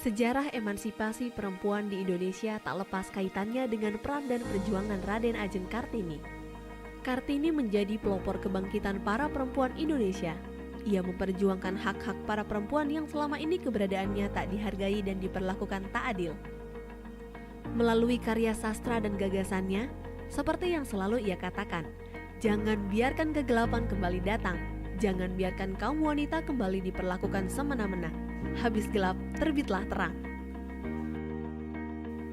Sejarah emansipasi perempuan di Indonesia tak lepas kaitannya dengan peran dan perjuangan Raden Ajeng Kartini. Kartini menjadi pelopor kebangkitan para perempuan Indonesia. Ia memperjuangkan hak-hak para perempuan yang selama ini keberadaannya tak dihargai dan diperlakukan tak adil. Melalui karya sastra dan gagasannya, seperti yang selalu ia katakan, jangan biarkan kegelapan kembali datang, jangan biarkan kaum wanita kembali diperlakukan semena-mena. Habis gelap, terbitlah terang.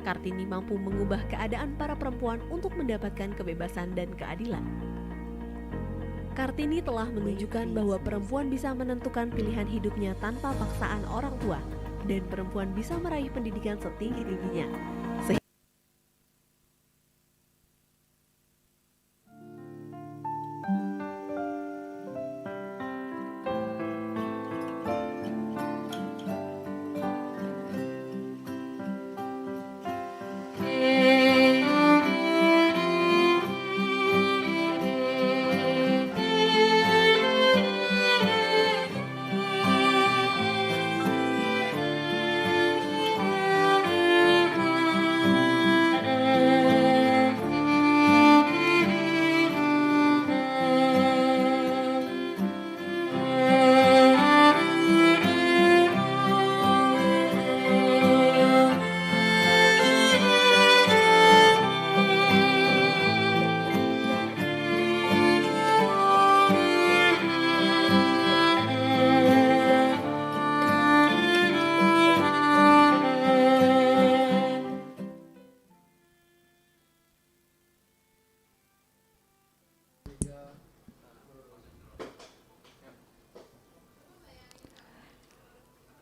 Kartini mampu mengubah keadaan para perempuan untuk mendapatkan kebebasan dan keadilan. Kartini telah menunjukkan bahwa perempuan bisa menentukan pilihan hidupnya tanpa paksaan orang tua, dan perempuan bisa meraih pendidikan setinggi-tingginya.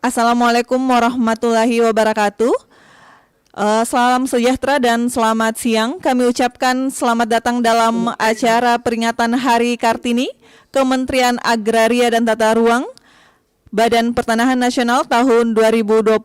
Assalamualaikum warahmatullahi wabarakatuh. Salam sejahtera dan selamat siang. Kami ucapkan selamat datang dalam acara peringatan Hari Kartini, Kementerian Agraria dan Tata Ruang, Badan Pertanahan Nasional tahun 2022.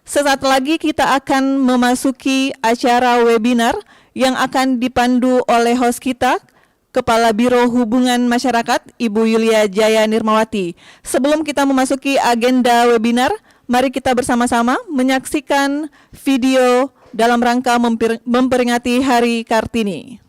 Sesaat lagi kita akan memasuki acara webinar yang akan dipandu oleh host kita, Kepala Biro Hubungan Masyarakat, Ibu Yulia Jaya Nirmawati. Sebelum kita memasuki agenda webinar, mari kita bersama-sama menyaksikan video dalam rangka memperingati Hari Kartini.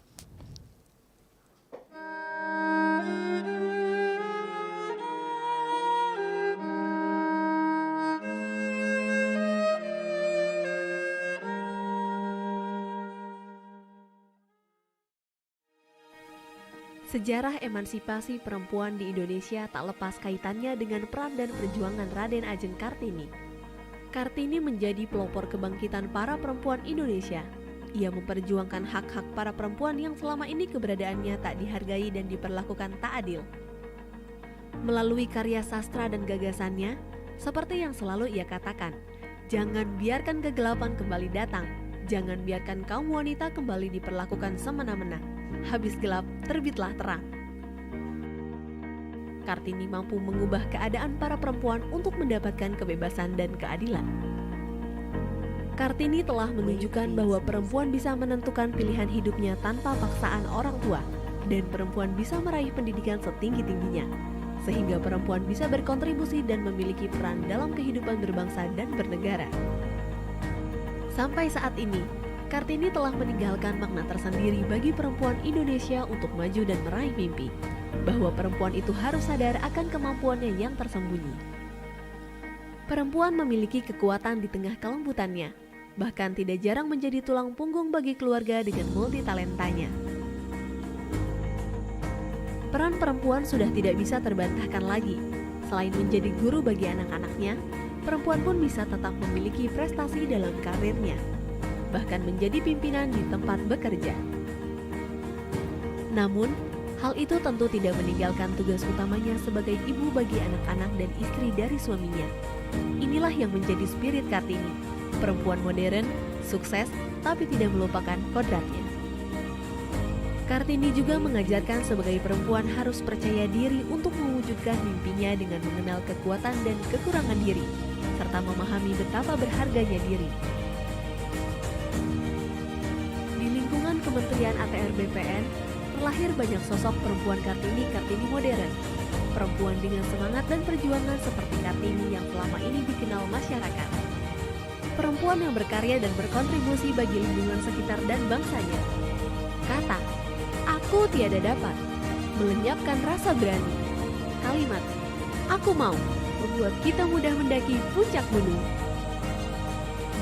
Sejarah emansipasi perempuan di Indonesia tak lepas kaitannya dengan peran dan perjuangan Raden Ajeng Kartini. Kartini menjadi pelopor kebangkitan para perempuan Indonesia. Ia memperjuangkan hak-hak para perempuan yang selama ini keberadaannya tak dihargai dan diperlakukan tak adil. Melalui karya sastra dan gagasannya, seperti yang selalu ia katakan, jangan biarkan kegelapan kembali datang, jangan biarkan kaum wanita kembali diperlakukan semena-mena. Habis gelap, terbitlah terang. Kartini mampu mengubah keadaan para perempuan untuk mendapatkan kebebasan dan keadilan. Kartini telah menunjukkan bahwa perempuan bisa menentukan pilihan hidupnya tanpa paksaan orang tua, dan perempuan bisa meraih pendidikan setinggi-tingginya, sehingga perempuan bisa berkontribusi dan memiliki peran dalam kehidupan berbangsa dan bernegara. Sampai saat ini, Kartini telah meninggalkan makna tersendiri bagi perempuan Indonesia untuk maju dan meraih mimpi, bahwa perempuan itu harus sadar akan kemampuannya yang tersembunyi. Perempuan memiliki kekuatan di tengah kelembutannya, bahkan tidak jarang menjadi tulang punggung bagi keluarga dengan multitalentanya. Peran perempuan sudah tidak bisa terbantahkan lagi. Selain menjadi guru bagi anak-anaknya, perempuan pun bisa tetap memiliki prestasi dalam karirnya, bahkan menjadi pimpinan di tempat bekerja. Namun, hal itu tentu tidak meninggalkan tugas utamanya sebagai ibu bagi anak-anak dan istri dari suaminya. Inilah yang menjadi spirit Kartini, perempuan modern, sukses, tapi tidak melupakan kodratnya. Kartini juga mengajarkan sebagai perempuan harus percaya diri untuk mewujudkan mimpinya dengan mengenal kekuatan dan kekurangan diri, serta memahami betapa berharganya diri. Kementerian ATR BPN terlahir banyak sosok perempuan Kartini modern, perempuan dengan semangat dan perjuangan seperti Kartini yang selama ini dikenal masyarakat. perempuan yang berkarya dan berkontribusi bagi lingkungan sekitar dan bangsanya. Kata, aku tiada dapat, melenyapkan rasa berani. Kalimat, aku mau, membuat kita mudah mendaki puncak gunung.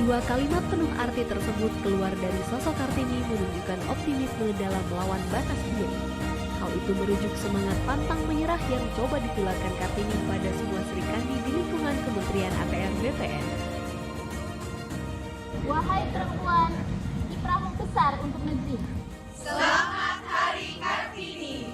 Dua kalimat penuh arti tersebut keluar dari sosok Kartini menunjukkan optimisme dalam melawan batas diri. Hal itu merujuk semangat pantang menyerah yang coba ditularkan Kartini pada semua Sri Kandi di lingkungan Kementerian ATR BPN. Wahai perempuan, kiprahmu besar untuk negeri. Selamat Hari Kartini.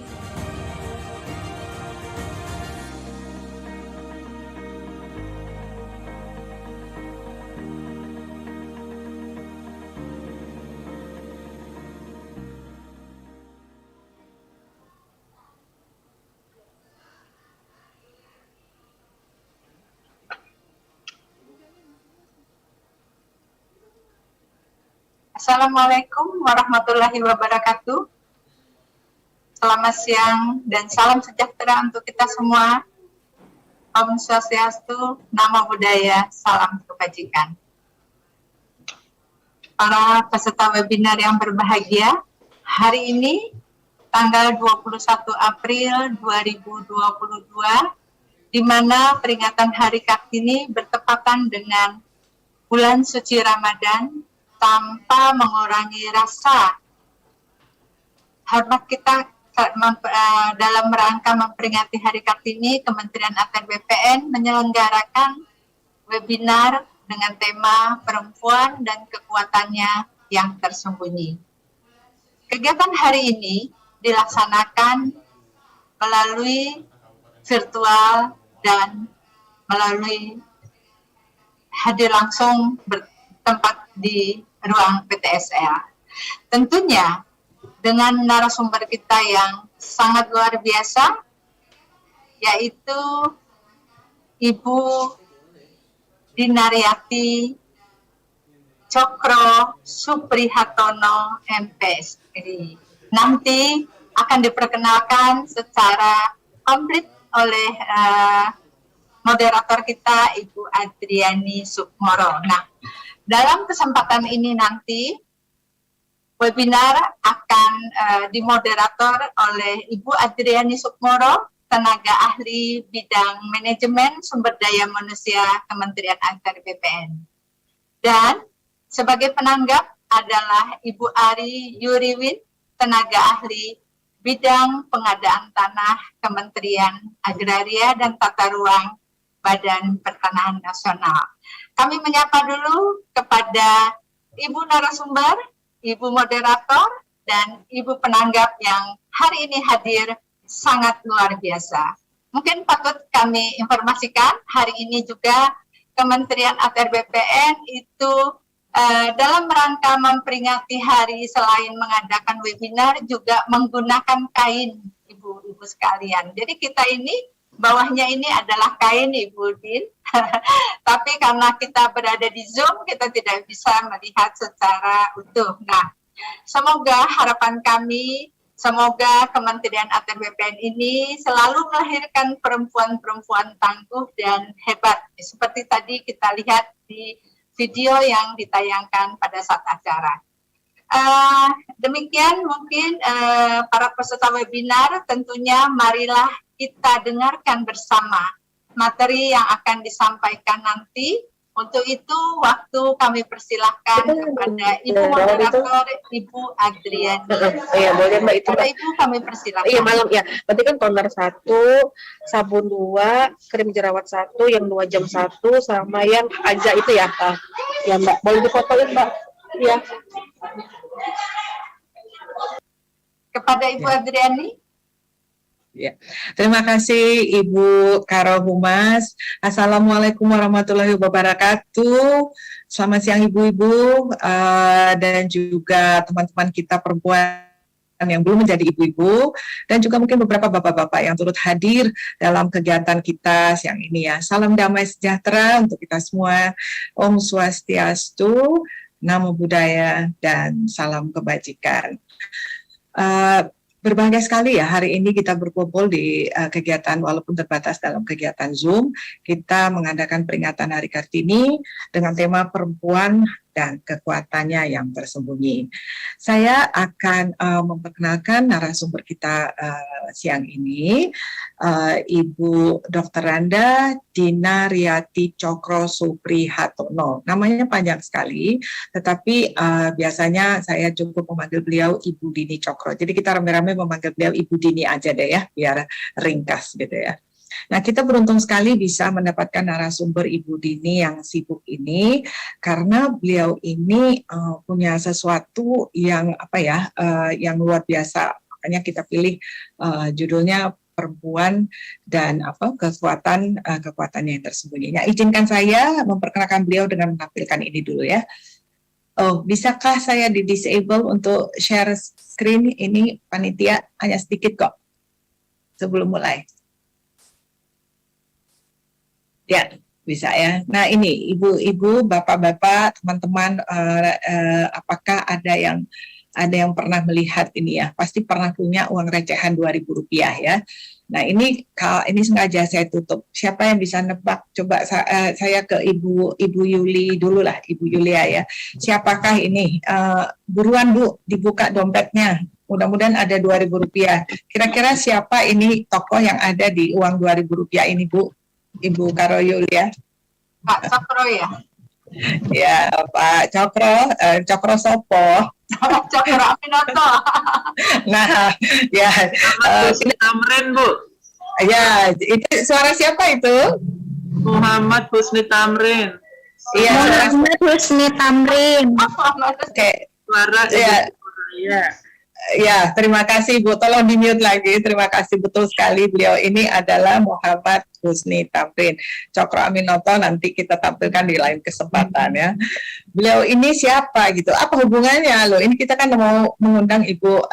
Assalamualaikum warahmatullahi wabarakatuh. Selamat siang dan salam sejahtera untuk kita semua. Om Swastiastu, Namo Buddhaya, salam kebajikan. Para peserta webinar yang berbahagia, hari ini tanggal 21 April 2022, di mana peringatan Hari Kartini bertepatan dengan bulan suci Ramadan, tanpa mengurangi rasa hormat kita dalam rangka memperingati Hari Kartini. Kementerian ATR BPN menyelenggarakan webinar dengan tema perempuan dan kekuatannya yang tersembunyi. Kegiatan hari ini dilaksanakan melalui virtual dan melalui hadir langsung bertempat di ruang PTSL. Tentunya dengan narasumber kita yang sangat luar biasa, yaitu Ibu Dinariati Cokro Suprihatono MPSI. Nanti akan diperkenalkan secara komplit oleh moderator kita, Ibu Adriani Sukmoro. Nah, dalam kesempatan ini nanti webinar akan dimoderator oleh Ibu Adriani Sukmoro, tenaga ahli bidang manajemen sumber daya manusia Kementerian ATR BPN. Dan sebagai penanggap adalah Ibu Ari Yuriwin, tenaga ahli bidang pengadaan tanah Kementerian Agraria dan Tata Ruang Badan Pertanahan Nasional. Kami menyapa dulu kepada Ibu narasumber, Ibu moderator, dan Ibu penanggap yang hari ini hadir sangat luar biasa. Mungkin patut kami informasikan, hari ini juga Kementerian ATR BPN itu dalam rangka memperingati hari selain mengadakan webinar juga menggunakan kain, Ibu-ibu sekalian. Jadi kita ini bawahnya ini adalah kain, Ibu Din. Tapi karena kita berada di Zoom, kita tidak bisa melihat secara utuh. Nah, semoga harapan kami, semoga Kementerian ATR BPN ini selalu melahirkan perempuan-perempuan tangguh dan hebat. Seperti tadi kita lihat di video yang ditayangkan pada saat acara. Demikian mungkin para peserta webinar, tentunya marilah kita dengarkan bersama materi yang akan disampaikan nanti. Untuk itu waktu kami persilahkan kepada Ibu moderator, Ibu Adriani. Iya, boleh Mbak itu. Kepada Ibu kami persilahkan. Iya, malam ya. Berarti kan toner 1, sabun 2, krim jerawat 1, yang 2 jam 1, sama yang aja itu ya. Ya Mbak, boleh difotoin Mbak. Iya. Kepada Ibu Adriani. Ya, terima kasih Ibu Karo Humas. Assalamualaikum warahmatullahi wabarakatuh. Selamat siang Ibu-ibu dan juga teman-teman kita perempuan yang belum menjadi ibu-ibu dan juga mungkin beberapa bapak-bapak yang turut hadir dalam kegiatan kita siang ini ya. Salam damai sejahtera untuk kita semua. Om Swastiastu, Namo Buddhaya, dan salam kebajikan. Berbahagia sekali ya hari ini kita berkumpul di kegiatan walaupun terbatas dalam kegiatan Zoom. Kita mengadakan peringatan Hari Kartini dengan tema perempuan dan kekuatannya yang tersembunyi. Saya akan memperkenalkan narasumber kita siang ini, Ibu Dr. Randa Dina Riyati Cokro Suprihatono. Namanya panjang sekali, tetapi biasanya saya cukup memanggil beliau Ibu Dini Cokro. Jadi kita rame-rame memanggil beliau Ibu Dini aja deh ya, biar ringkas gitu ya. Nah, kita beruntung sekali bisa mendapatkan narasumber Ibu Dini yang sibuk ini karena beliau ini punya sesuatu yang yang luar biasa. Makanya kita pilih judulnya perempuan dan kekuatannya yang tersembunyi. Nah, izinkan saya memperkenalkan beliau dengan menampilkan ini dulu ya. Oh, bisakah saya di-disable untuk share screen ini, panitia? Hanya sedikit kok sebelum mulai. Ya, bisa ya. Nah, ini ibu-ibu, bapak-bapak, teman-teman, apakah ada yang pernah melihat ini ya? Pasti pernah punya uang recehan Rp2.000 ya. Nah, ini sengaja saya tutup. Siapa yang bisa nebak? Coba saya ke Ibu Yuli dulu lah, Ibu Yulia ya. Siapakah ini? Buruan Bu, dibuka dompetnya. Mudah-mudahan ada Rp2.000. Kira-kira siapa ini tokoh yang ada di uang Rp2.000 ini Bu? Ibu Karo Yulia. Pak Cokro ya? Ya, Pak Cokro, Cokro Sopo. Cokro Aminoto. Nah, ya. Husni Tamrin, Bu. Ya, itu suara siapa itu? Muhammad Husni Tamrin. Iya, Muhammad Husni Tamrin. Oke. Suara Ya. ya. Ya, terima kasih Bu. Tolong di-mute lagi. Terima kasih, betul sekali. Beliau ini adalah Muhammad Husni Tamrin. Cokro Aminoto nanti kita tampilkan di lain kesempatan ya. Beliau ini siapa gitu? Apa hubungannya loh? Ini kita kan mau mengundang Ibu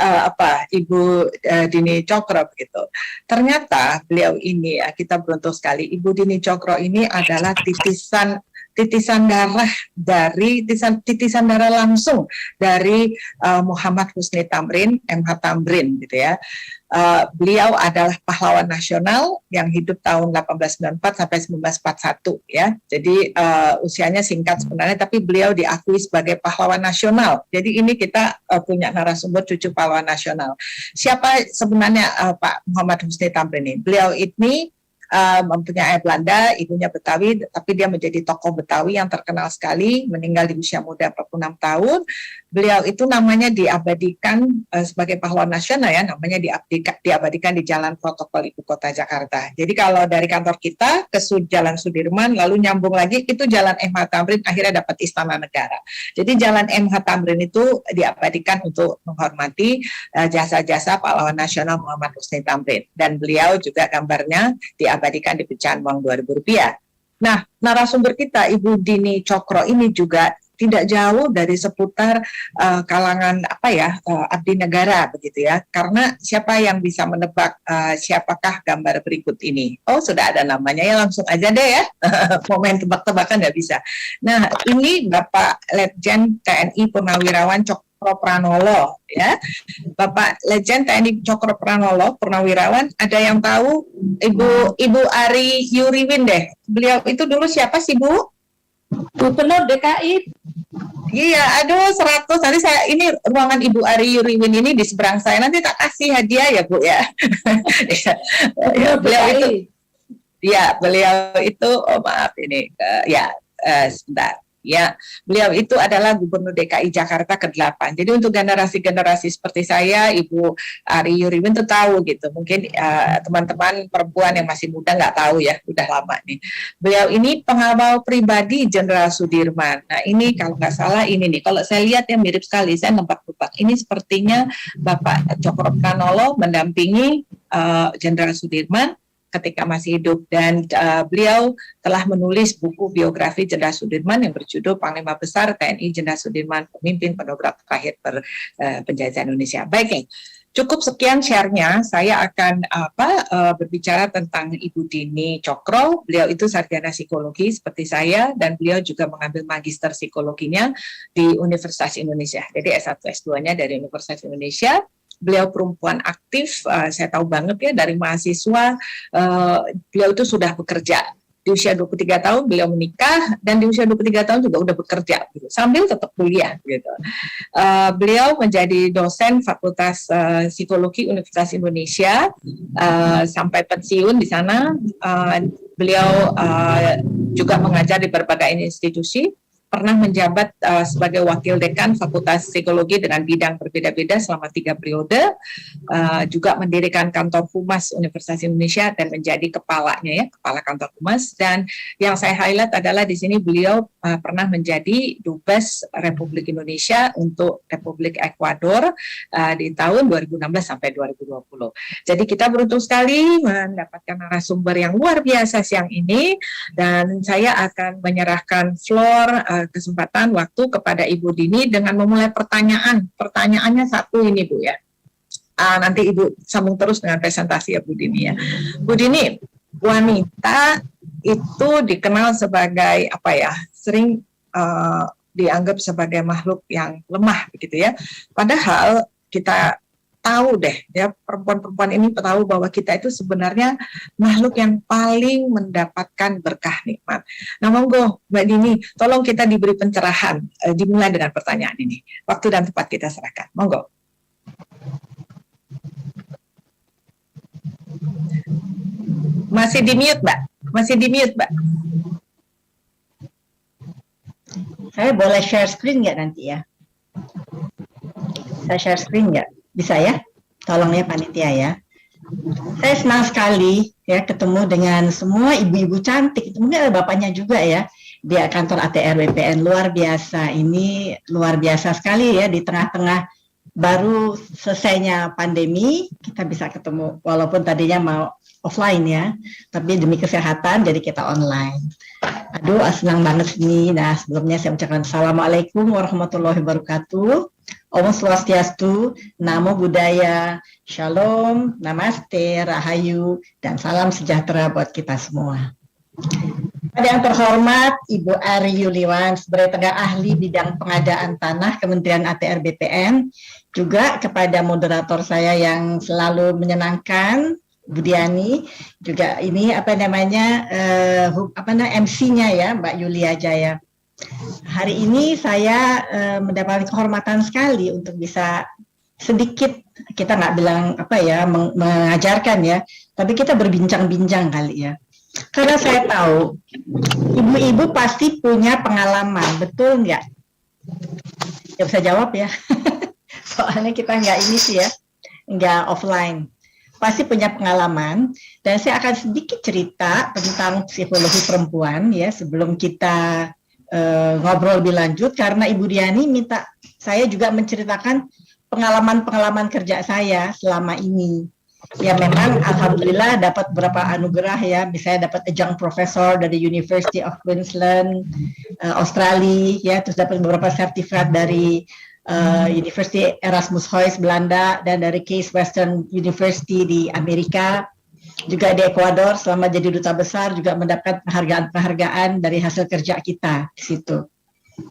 Dini Cokro gitu. Ternyata beliau ini ya, kita beruntung sekali. Ibu Dini Cokro ini adalah titisan darah langsung dari Muhammad Husni Tamrin, MH Tamrin gitu ya. Beliau adalah pahlawan nasional yang hidup tahun 1894 sampai 1941 ya. Jadi usianya singkat sebenarnya, tapi beliau diakui sebagai pahlawan nasional. Jadi ini kita punya narasumber cucu pahlawan nasional. Siapa sebenarnya Pak Muhammad Husni Tamrin ini? Beliau ini mempunyai ayah Belanda, ibunya Betawi, tapi dia menjadi tokoh Betawi yang terkenal sekali, meninggal di usia muda 46 tahun. Beliau itu namanya diabadikan sebagai pahlawan nasional ya, namanya diabadikan di Jalan Protokol Ibu Kota Jakarta. Jadi kalau dari kantor kita ke Jalan Sudirman, lalu nyambung lagi, itu Jalan MH Tamrin, akhirnya dapat Istana Negara. Jadi Jalan MH Tamrin itu diabadikan untuk menghormati jasa-jasa pahlawan nasional Muhammad Husni Tamrin. Dan beliau juga gambarnya diabadikan di pecahan uang Rp2.000. Nah, narasumber kita Ibu Dini Cokro ini juga tidak jauh dari seputar kalangan abdi negara begitu ya. Karena siapa yang bisa menebak siapakah gambar berikut ini? Oh, sudah ada namanya ya, langsung aja deh ya. Mau main tebak-tebakan nggak bisa. Nah, ini Bapak Letjen TNI Purnawirawan Cokro Pranolo ya. Bapak Letjen TNI Cokro Pranolo Purnawirawan, ada yang tahu? Ibu Ari Yuriwin deh. Beliau itu dulu siapa sih Bu? Gubernur DKI. Iya, aduh 100. Nanti saya ini ruangan Ibu Ari Yuriwin ini di seberang saya. Nanti tak kasih hadiah ya Bu ya. Ya, beliau itu oh maaf ini sebentar. Ya, beliau itu adalah Gubernur DKI Jakarta ke-8. Jadi untuk generasi-generasi seperti saya, Ibu Ari Yuriwin itu tahu gitu. Mungkin teman-teman perempuan yang masih muda nggak tahu ya, udah lama nih. Beliau ini pengawal pribadi Jenderal Sudirman. Nah ini kalau nggak salah ini nih, kalau saya lihat ya mirip sekali, saya nebak-nebak. Ini sepertinya Bapak Cokro Pranolo mendampingi Jenderal Sudirman ketika masih hidup, dan beliau telah menulis buku biografi Jenderal Sudirman yang berjudul Panglima Besar TNI Jenderal Sudirman, Pemimpin Pendobrak Terakhir Penjajahan Indonesia. Baik, cukup sekian share-nya. Saya akan berbicara tentang Ibu Dini Cokro. Beliau itu sarjana psikologi seperti saya, dan beliau juga mengambil magister psikologinya di Universitas Indonesia. Jadi S1 S2-nya dari Universitas Indonesia. beliau perempuan aktif, saya tahu banget ya dari mahasiswa, beliau itu sudah bekerja. Di usia 23 tahun beliau menikah, dan di usia 23 tahun juga udah bekerja gitu, sambil tetap kuliah gitu. Beliau menjadi dosen Fakultas Psikologi Universitas Indonesia sampai pensiun di sana. Beliau juga mengajar di berbagai institusi, pernah menjabat sebagai wakil dekan Fakultas Psikologi dengan bidang berbeda-beda selama 3 periode, juga mendirikan kantor humas Universitas Indonesia dan menjadi kepalanya ya, kepala kantor humas. Dan yang saya highlight adalah di sini beliau pernah menjadi Dubes Republik Indonesia untuk Republik Ekuador di tahun 2016 sampai 2020. Jadi kita beruntung sekali mendapatkan narasumber yang luar biasa siang ini, dan saya akan menyerahkan floor kesempatan waktu kepada Ibu Dini dengan memulai pertanyaan. Pertanyaannya satu ini Bu ya. Nanti Ibu sambung terus dengan presentasi ya Bu Dini ya. Bu Dini, wanita itu dikenal sebagai apa ya? Sering dianggap sebagai makhluk yang lemah begitu ya. Padahal kita tahu deh ya, perempuan-perempuan ini tahu bahwa kita itu sebenarnya makhluk yang paling mendapatkan berkah nikmat. Nah monggo Mbak Dini, tolong kita diberi pencerahan, dimulai dengan pertanyaan ini. Waktu dan tempat kita serahkan, monggo. Masih di mute Mbak, masih di mute Mbak. Saya boleh share screen nggak nanti ya? Saya share screen nggak? Bisa ya? Tolong ya panitia ya. Saya senang sekali ya ketemu dengan semua ibu-ibu cantik. Mungkin ada bapaknya juga ya di kantor ATR BPN. Luar biasa. Ini luar biasa sekali ya, di tengah-tengah baru selesainya pandemi kita bisa ketemu, walaupun tadinya mau offline ya, tapi demi kesehatan jadi kita online. Aduh, senang banget ini. Nah, sebelumnya saya ucapkan Assalamualaikum warahmatullahi wabarakatuh. Om Swastiastu, Namo Buddhaya, Shalom, Namaste, Rahayu, dan salam sejahtera buat kita semua. Pada yang terhormat Ibu Ari Yuliwan sebagai tenaga ahli bidang pengadaan tanah Kementerian ATR BPN, juga kepada moderator saya yang selalu menyenangkan, Bu Diani, juga ini MC-nya ya, Mbak Yulia Jaya. Hari ini saya mendapat kehormatan sekali untuk bisa sedikit, kita nggak bilang mengajarkan ya, tapi kita berbincang-bincang kali ya. Karena saya tahu ibu-ibu pasti punya pengalaman, betul nggak? Ya bisa jawab ya. Soalnya kita nggak ini sih ya, nggak offline. Pasti punya pengalaman, dan saya akan sedikit cerita tentang psikologi perempuan ya sebelum kita ngobrol lebih lanjut, karena Ibu Diani minta saya juga menceritakan pengalaman-pengalaman kerja saya selama ini. Ya memang alhamdulillah dapat beberapa anugerah ya, misalnya dapat adjunct professor dari University of Queensland, Australia ya, terus dapat beberapa sertifikat dari University Erasmus Hoyes Belanda dan dari Case Western University di Amerika. Juga di Ekuador selama jadi duta besar juga mendapat penghargaan-penghargaan dari hasil kerja kita di situ.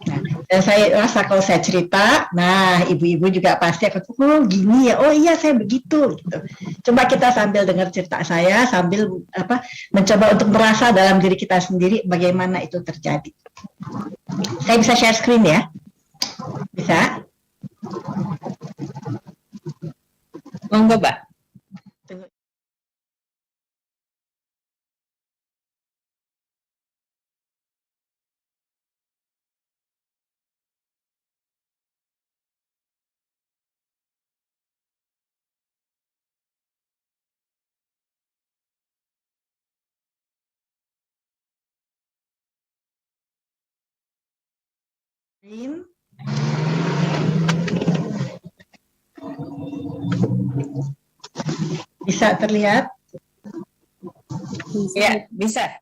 Nah, dan saya rasa kalau saya cerita, nah ibu-ibu juga pasti akan, oh gini ya, oh iya saya begitu. Gitu. Coba kita sambil dengar cerita saya, sambil mencoba untuk merasa dalam diri kita sendiri bagaimana itu terjadi. Saya bisa share screen ya? Bisa? Monggo Mbak. Bisa terlihat? Ya, bisa.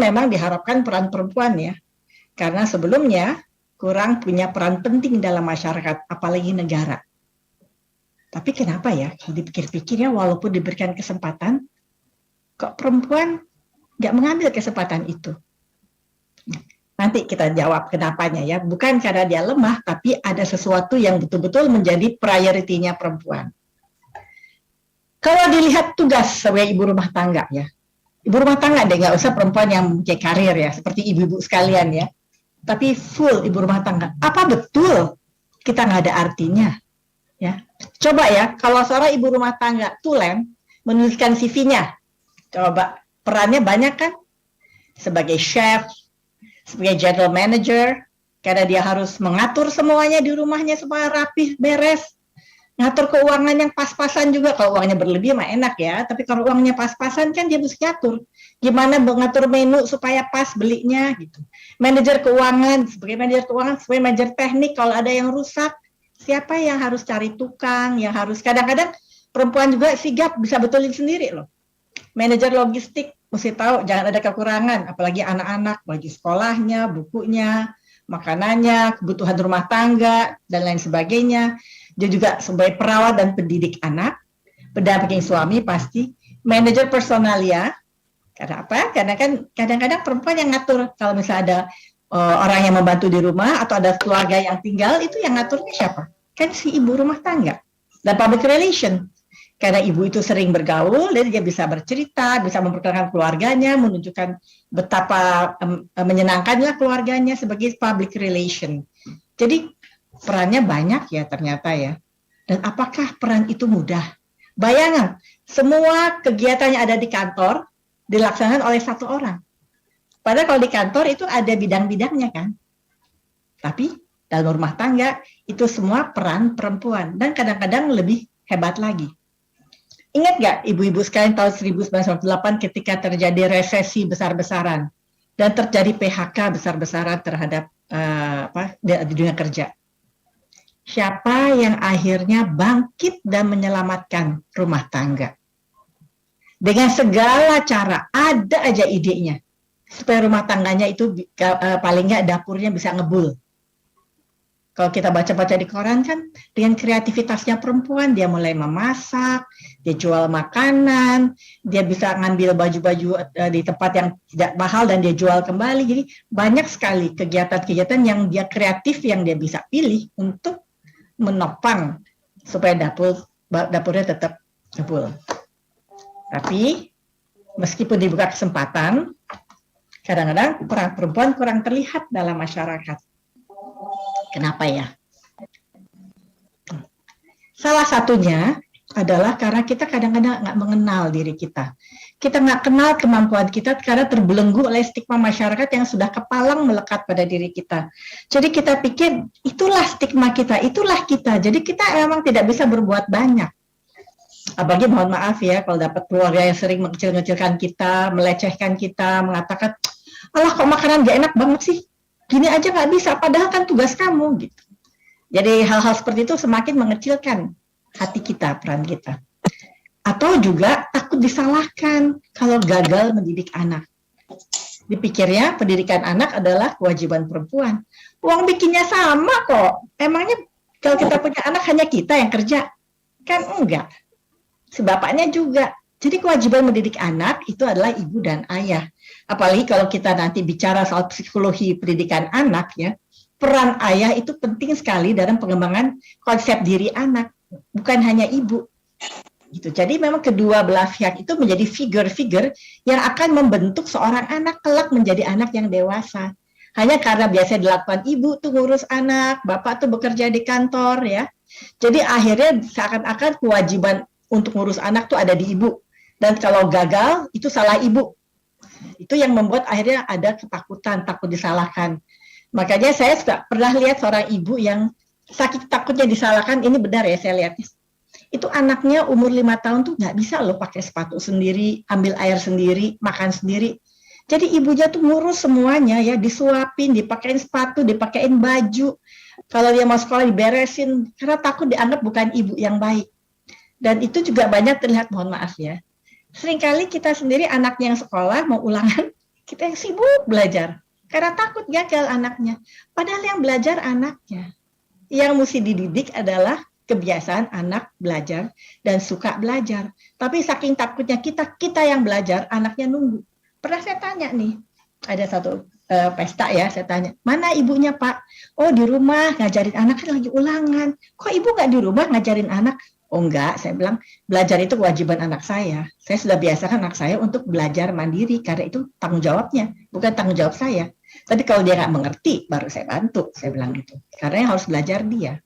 memang diharapkan peran perempuan ya, karena sebelumnya kurang punya peran penting dalam masyarakat, apalagi negara. Tapi kenapa ya, kalau dipikir-pikir ya, walaupun diberikan kesempatan, kok perempuan nggak mengambil kesempatan itu? Nanti kita jawab kenapanya ya, bukan karena dia lemah, tapi ada sesuatu yang betul-betul menjadi prioritinya perempuan. Kalau dilihat tugas sebagai ibu rumah tangga ya, ibu rumah tangga deh, nggak usah perempuan yang punya karir ya, seperti ibu-ibu sekalian ya, tapi full ibu rumah tangga. Apa betul kita nggak ada artinya? Ya, coba ya, kalau seorang ibu rumah tangga tulen menuliskan CV-nya, coba perannya banyak kan? Sebagai chef, sebagai general manager, karena dia harus mengatur semuanya di rumahnya supaya rapih, beres. Ngatur keuangan yang pas-pasan juga. Kalau uangnya berlebih mah enak ya, tapi kalau uangnya pas-pasan kan dia mesti ngatur. Gimana mengatur menu supaya pas belinya gitu. Manajer keuangan, sebagai manajer keuangan, sebagai manajer teknik, kalau ada yang rusak, siapa yang harus cari tukang, yang harus, kadang-kadang perempuan juga sigap bisa betulin sendiri loh. Manajer logistik mesti tahu jangan ada kekurangan, apalagi anak-anak, baju sekolahnya, bukunya, makanannya, kebutuhan rumah tangga, dan lain sebagainya. Dia juga sebagai perawat dan pendidik anak, pendamping suami pasti, manajer personalia. Karena apa? Karena kan kadang-kadang perempuan yang ngatur, kalau misalnya ada orang yang membantu di rumah atau ada keluarga yang tinggal, itu yang ngaturnya siapa? Kan si ibu rumah tangga. Dan public relation. Karena ibu itu sering bergaul, dan dia bisa bercerita, bisa memperkenalkan keluarganya, menunjukkan betapa menyenangkannya keluarganya sebagai public relation. Jadi perannya banyak ya ternyata ya. Dan apakah peran itu mudah? Bayangan, semua kegiatan yang ada di kantor dilaksanakan oleh satu orang. Padahal kalau di kantor itu ada bidang-bidangnya kan. Tapi dalam rumah tangga itu semua peran perempuan. Dan kadang-kadang lebih hebat lagi. Ingat nggak ibu-ibu sekalian tahun 1998 ketika terjadi resesi besar-besaran dan terjadi PHK besar-besaran terhadap di dunia kerja. Siapa yang akhirnya bangkit dan menyelamatkan rumah tangga? Dengan segala cara, ada aja idenya supaya rumah tangganya itu paling nggak dapurnya bisa ngebul. Kalau kita baca-baca di koran kan, dengan kreativitasnya perempuan, dia mulai memasak, dia jual makanan, dia bisa ngambil baju-baju di tempat yang tidak mahal dan dia jual kembali. Jadi banyak sekali kegiatan-kegiatan yang dia kreatif yang dia bisa pilih untuk menopang supaya dapurnya tetap ngebul. Tapi meskipun dibuka kesempatan, kadang-kadang peran perempuan kurang terlihat dalam masyarakat. Kenapa ya? Salah satunya adalah karena kita kadang-kadang nggak mengenal diri kita. Kita nggak kenal kemampuan kita karena terbelenggu oleh stigma masyarakat yang sudah kepalang melekat pada diri kita. Jadi kita pikir itulah stigma kita, itulah kita. Jadi kita memang tidak bisa berbuat banyak. Apalagi mohon maaf ya kalau dapat keluarga yang sering mengecil-ngecilkan kita, melecehkan kita, mengatakan, alah kok makanan nggak enak banget sih? Gini aja nggak bisa, padahal kan tugas kamu gitu. Jadi hal-hal seperti itu semakin mengecilkan hati kita, peran kita. Atau juga takut disalahkan kalau gagal mendidik anak. Dipikirnya pendidikan anak adalah kewajiban perempuan. Uang bikinnya sama kok. Emangnya kalau kita punya anak hanya kita yang kerja? Kan enggak. Si bapaknya juga. Jadi kewajiban mendidik anak itu adalah ibu dan ayah. Apalagi kalau kita nanti bicara soal psikologi pendidikan anak ya, peran ayah itu penting sekali dalam pengembangan konsep diri anak, bukan hanya ibu. Gitu. Jadi memang kedua belah pihak itu menjadi figur-figur yang akan membentuk seorang anak kelak menjadi anak yang dewasa. Hanya karena biasa dilakukan ibu tuh ngurus anak, bapak tuh bekerja di kantor ya. Jadi akhirnya seakan-akan kewajiban untuk ngurus anak tuh ada di ibu. Dan kalau gagal, itu salah ibu. Itu yang membuat akhirnya ada ketakutan, takut disalahkan. Makanya saya sudah pernah lihat seorang ibu yang saking takutnya disalahkan, ini benar ya saya lihat. Itu anaknya umur 5 tahun tuh nggak bisa loh pakai sepatu sendiri, ambil air sendiri, makan sendiri. Jadi ibunya tuh ngurus semuanya ya, disuapin, dipakein sepatu, dipakein baju. Kalau dia mau sekolah diberesin, karena takut dianggap bukan ibu yang baik. Dan itu juga banyak terlihat, mohon maaf ya. Seringkali kita sendiri anaknya yang sekolah mau ulangan, Kita yang sibuk belajar karena takut gagal anaknya. Padahal yang belajar anaknya. Yang mesti dididik adalah kebiasaan anak belajar dan suka belajar. Tapi saking takutnya kita yang belajar, anaknya nunggu. Pernah saya tanya nih, ada satu pesta ya, saya tanya, mana ibunya Pak? Oh di rumah ngajarin anak, kan lagi ulangan. Kok ibu nggak di rumah ngajarin anak? Oh enggak, saya bilang belajar itu kewajiban anak saya. Saya sudah biasakan anak saya untuk belajar mandiri karena itu tanggung jawabnya, bukan tanggung jawab saya. Tapi kalau dia nggak mengerti, baru saya bantu, saya bilang gitu. Karena yang harus belajar dia.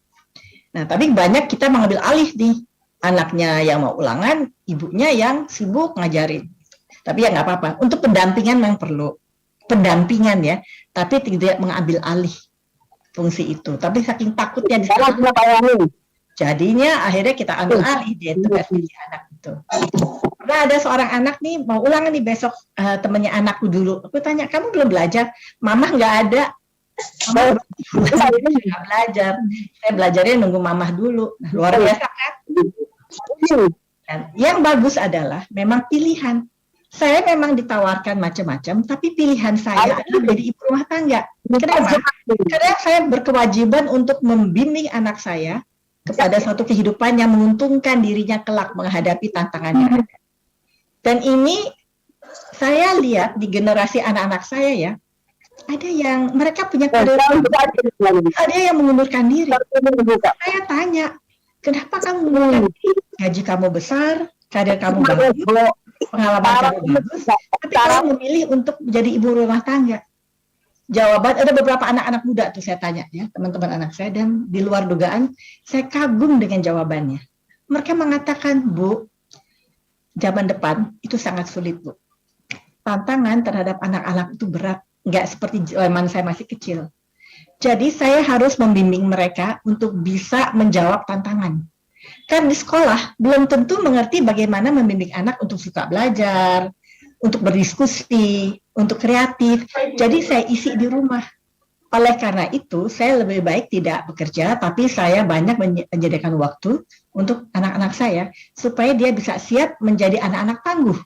Nah, tapi banyak kita mengambil alih nih, anaknya yang mau ulangan, ibunya yang sibuk ngajarin. Tapi ya nggak apa-apa. Untuk pendampingan memang perlu pendampingan ya, tapi tidak mengambil alih fungsi itu. Tapi saking takutnya jadinya akhirnya kita ambil alih dia itu anak itu. Karena ada seorang anak nih mau ulangan nih besok, temennya anakku dulu. Aku tanya, kamu belum belajar? Mamah nggak ada. Saya nggak belajar. Saya belajarnya nunggu mamah dulu. Nah, luar biasa kan? Dan yang bagus adalah memang pilihan. Saya memang ditawarkan macam-macam, tapi pilihan saya adalah menjadi ibu rumah tangga. Kenapa? Karena saya berkewajiban untuk membimbing anak saya kepada suatu kehidupan yang menguntungkan dirinya kelak menghadapi tantangan yang ada. Dan ini saya lihat di generasi anak-anak saya ya, ada yang mereka punya karir, ada yang mengundurkan diri. Saya tanya, kenapa kamu mengundurkan diri? Gaji kamu besar, karir kamu bagus, pengalaman kamu bagus, tapi kamu memilih untuk menjadi ibu rumah tangga. Jawaban, ada beberapa anak-anak muda tuh saya tanya ya, teman-teman anak saya, dan di luar dugaan, saya kagum dengan jawabannya. Mereka mengatakan, Bu, zaman depan itu sangat sulit, Bu. Tantangan terhadap anak-anak itu berat, nggak seperti zaman saya masih kecil. Jadi saya harus membimbing mereka untuk bisa menjawab tantangan. Karena di sekolah belum tentu mengerti bagaimana membimbing anak untuk suka belajar, untuk berdiskusi, untuk kreatif. Jadi saya isi di rumah. Oleh karena itu, saya lebih baik tidak bekerja, tapi saya banyak menyediakan waktu untuk anak-anak saya, supaya dia bisa siap menjadi anak-anak tangguh.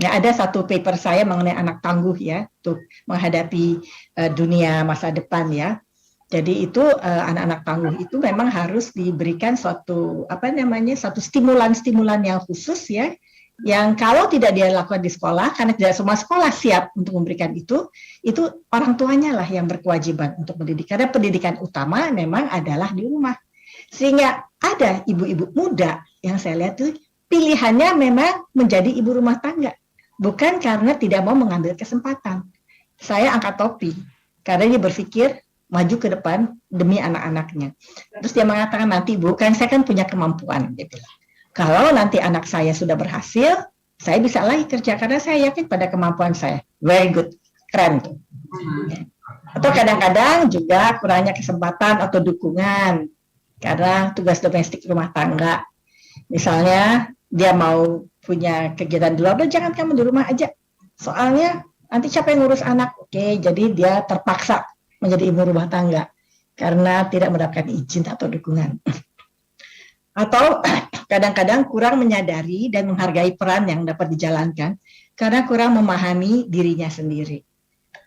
Ya, ada satu paper saya mengenai anak tangguh ya, untuk menghadapi dunia masa depan ya. Jadi itu anak-anak tangguh itu memang harus diberikan suatu satu stimulan-stimulan yang khusus ya, yang kalau tidak dia lakukan di sekolah, karena tidak semua sekolah siap untuk memberikan itu orang tuanya lah yang berkewajiban untuk mendidik. Karena pendidikan utama memang adalah di rumah. Sehingga ada ibu-ibu muda yang saya lihat tuh pilihannya memang menjadi ibu rumah tangga. Bukan karena tidak mau mengambil kesempatan. Saya angkat topi, karena dia berpikir maju ke depan demi anak-anaknya. Terus dia mengatakan, nanti Bu, kan saya kan punya kemampuan, dia bilang. Kalau nanti anak saya sudah berhasil, saya bisa lagi kerja karena saya yakin pada kemampuan saya. Very good, keren tuh. Atau kadang-kadang juga kurangnya kesempatan atau dukungan karena tugas domestik rumah tangga. Misalnya dia mau punya kegiatan di luar, jangan kamu di rumah aja. Soalnya nanti siapa yang ngurus anak? Oke, jadi dia terpaksa menjadi ibu rumah tangga karena tidak mendapatkan izin atau dukungan. Atau kadang-kadang kurang menyadari dan menghargai peran yang dapat dijalankan karena kurang memahami dirinya sendiri.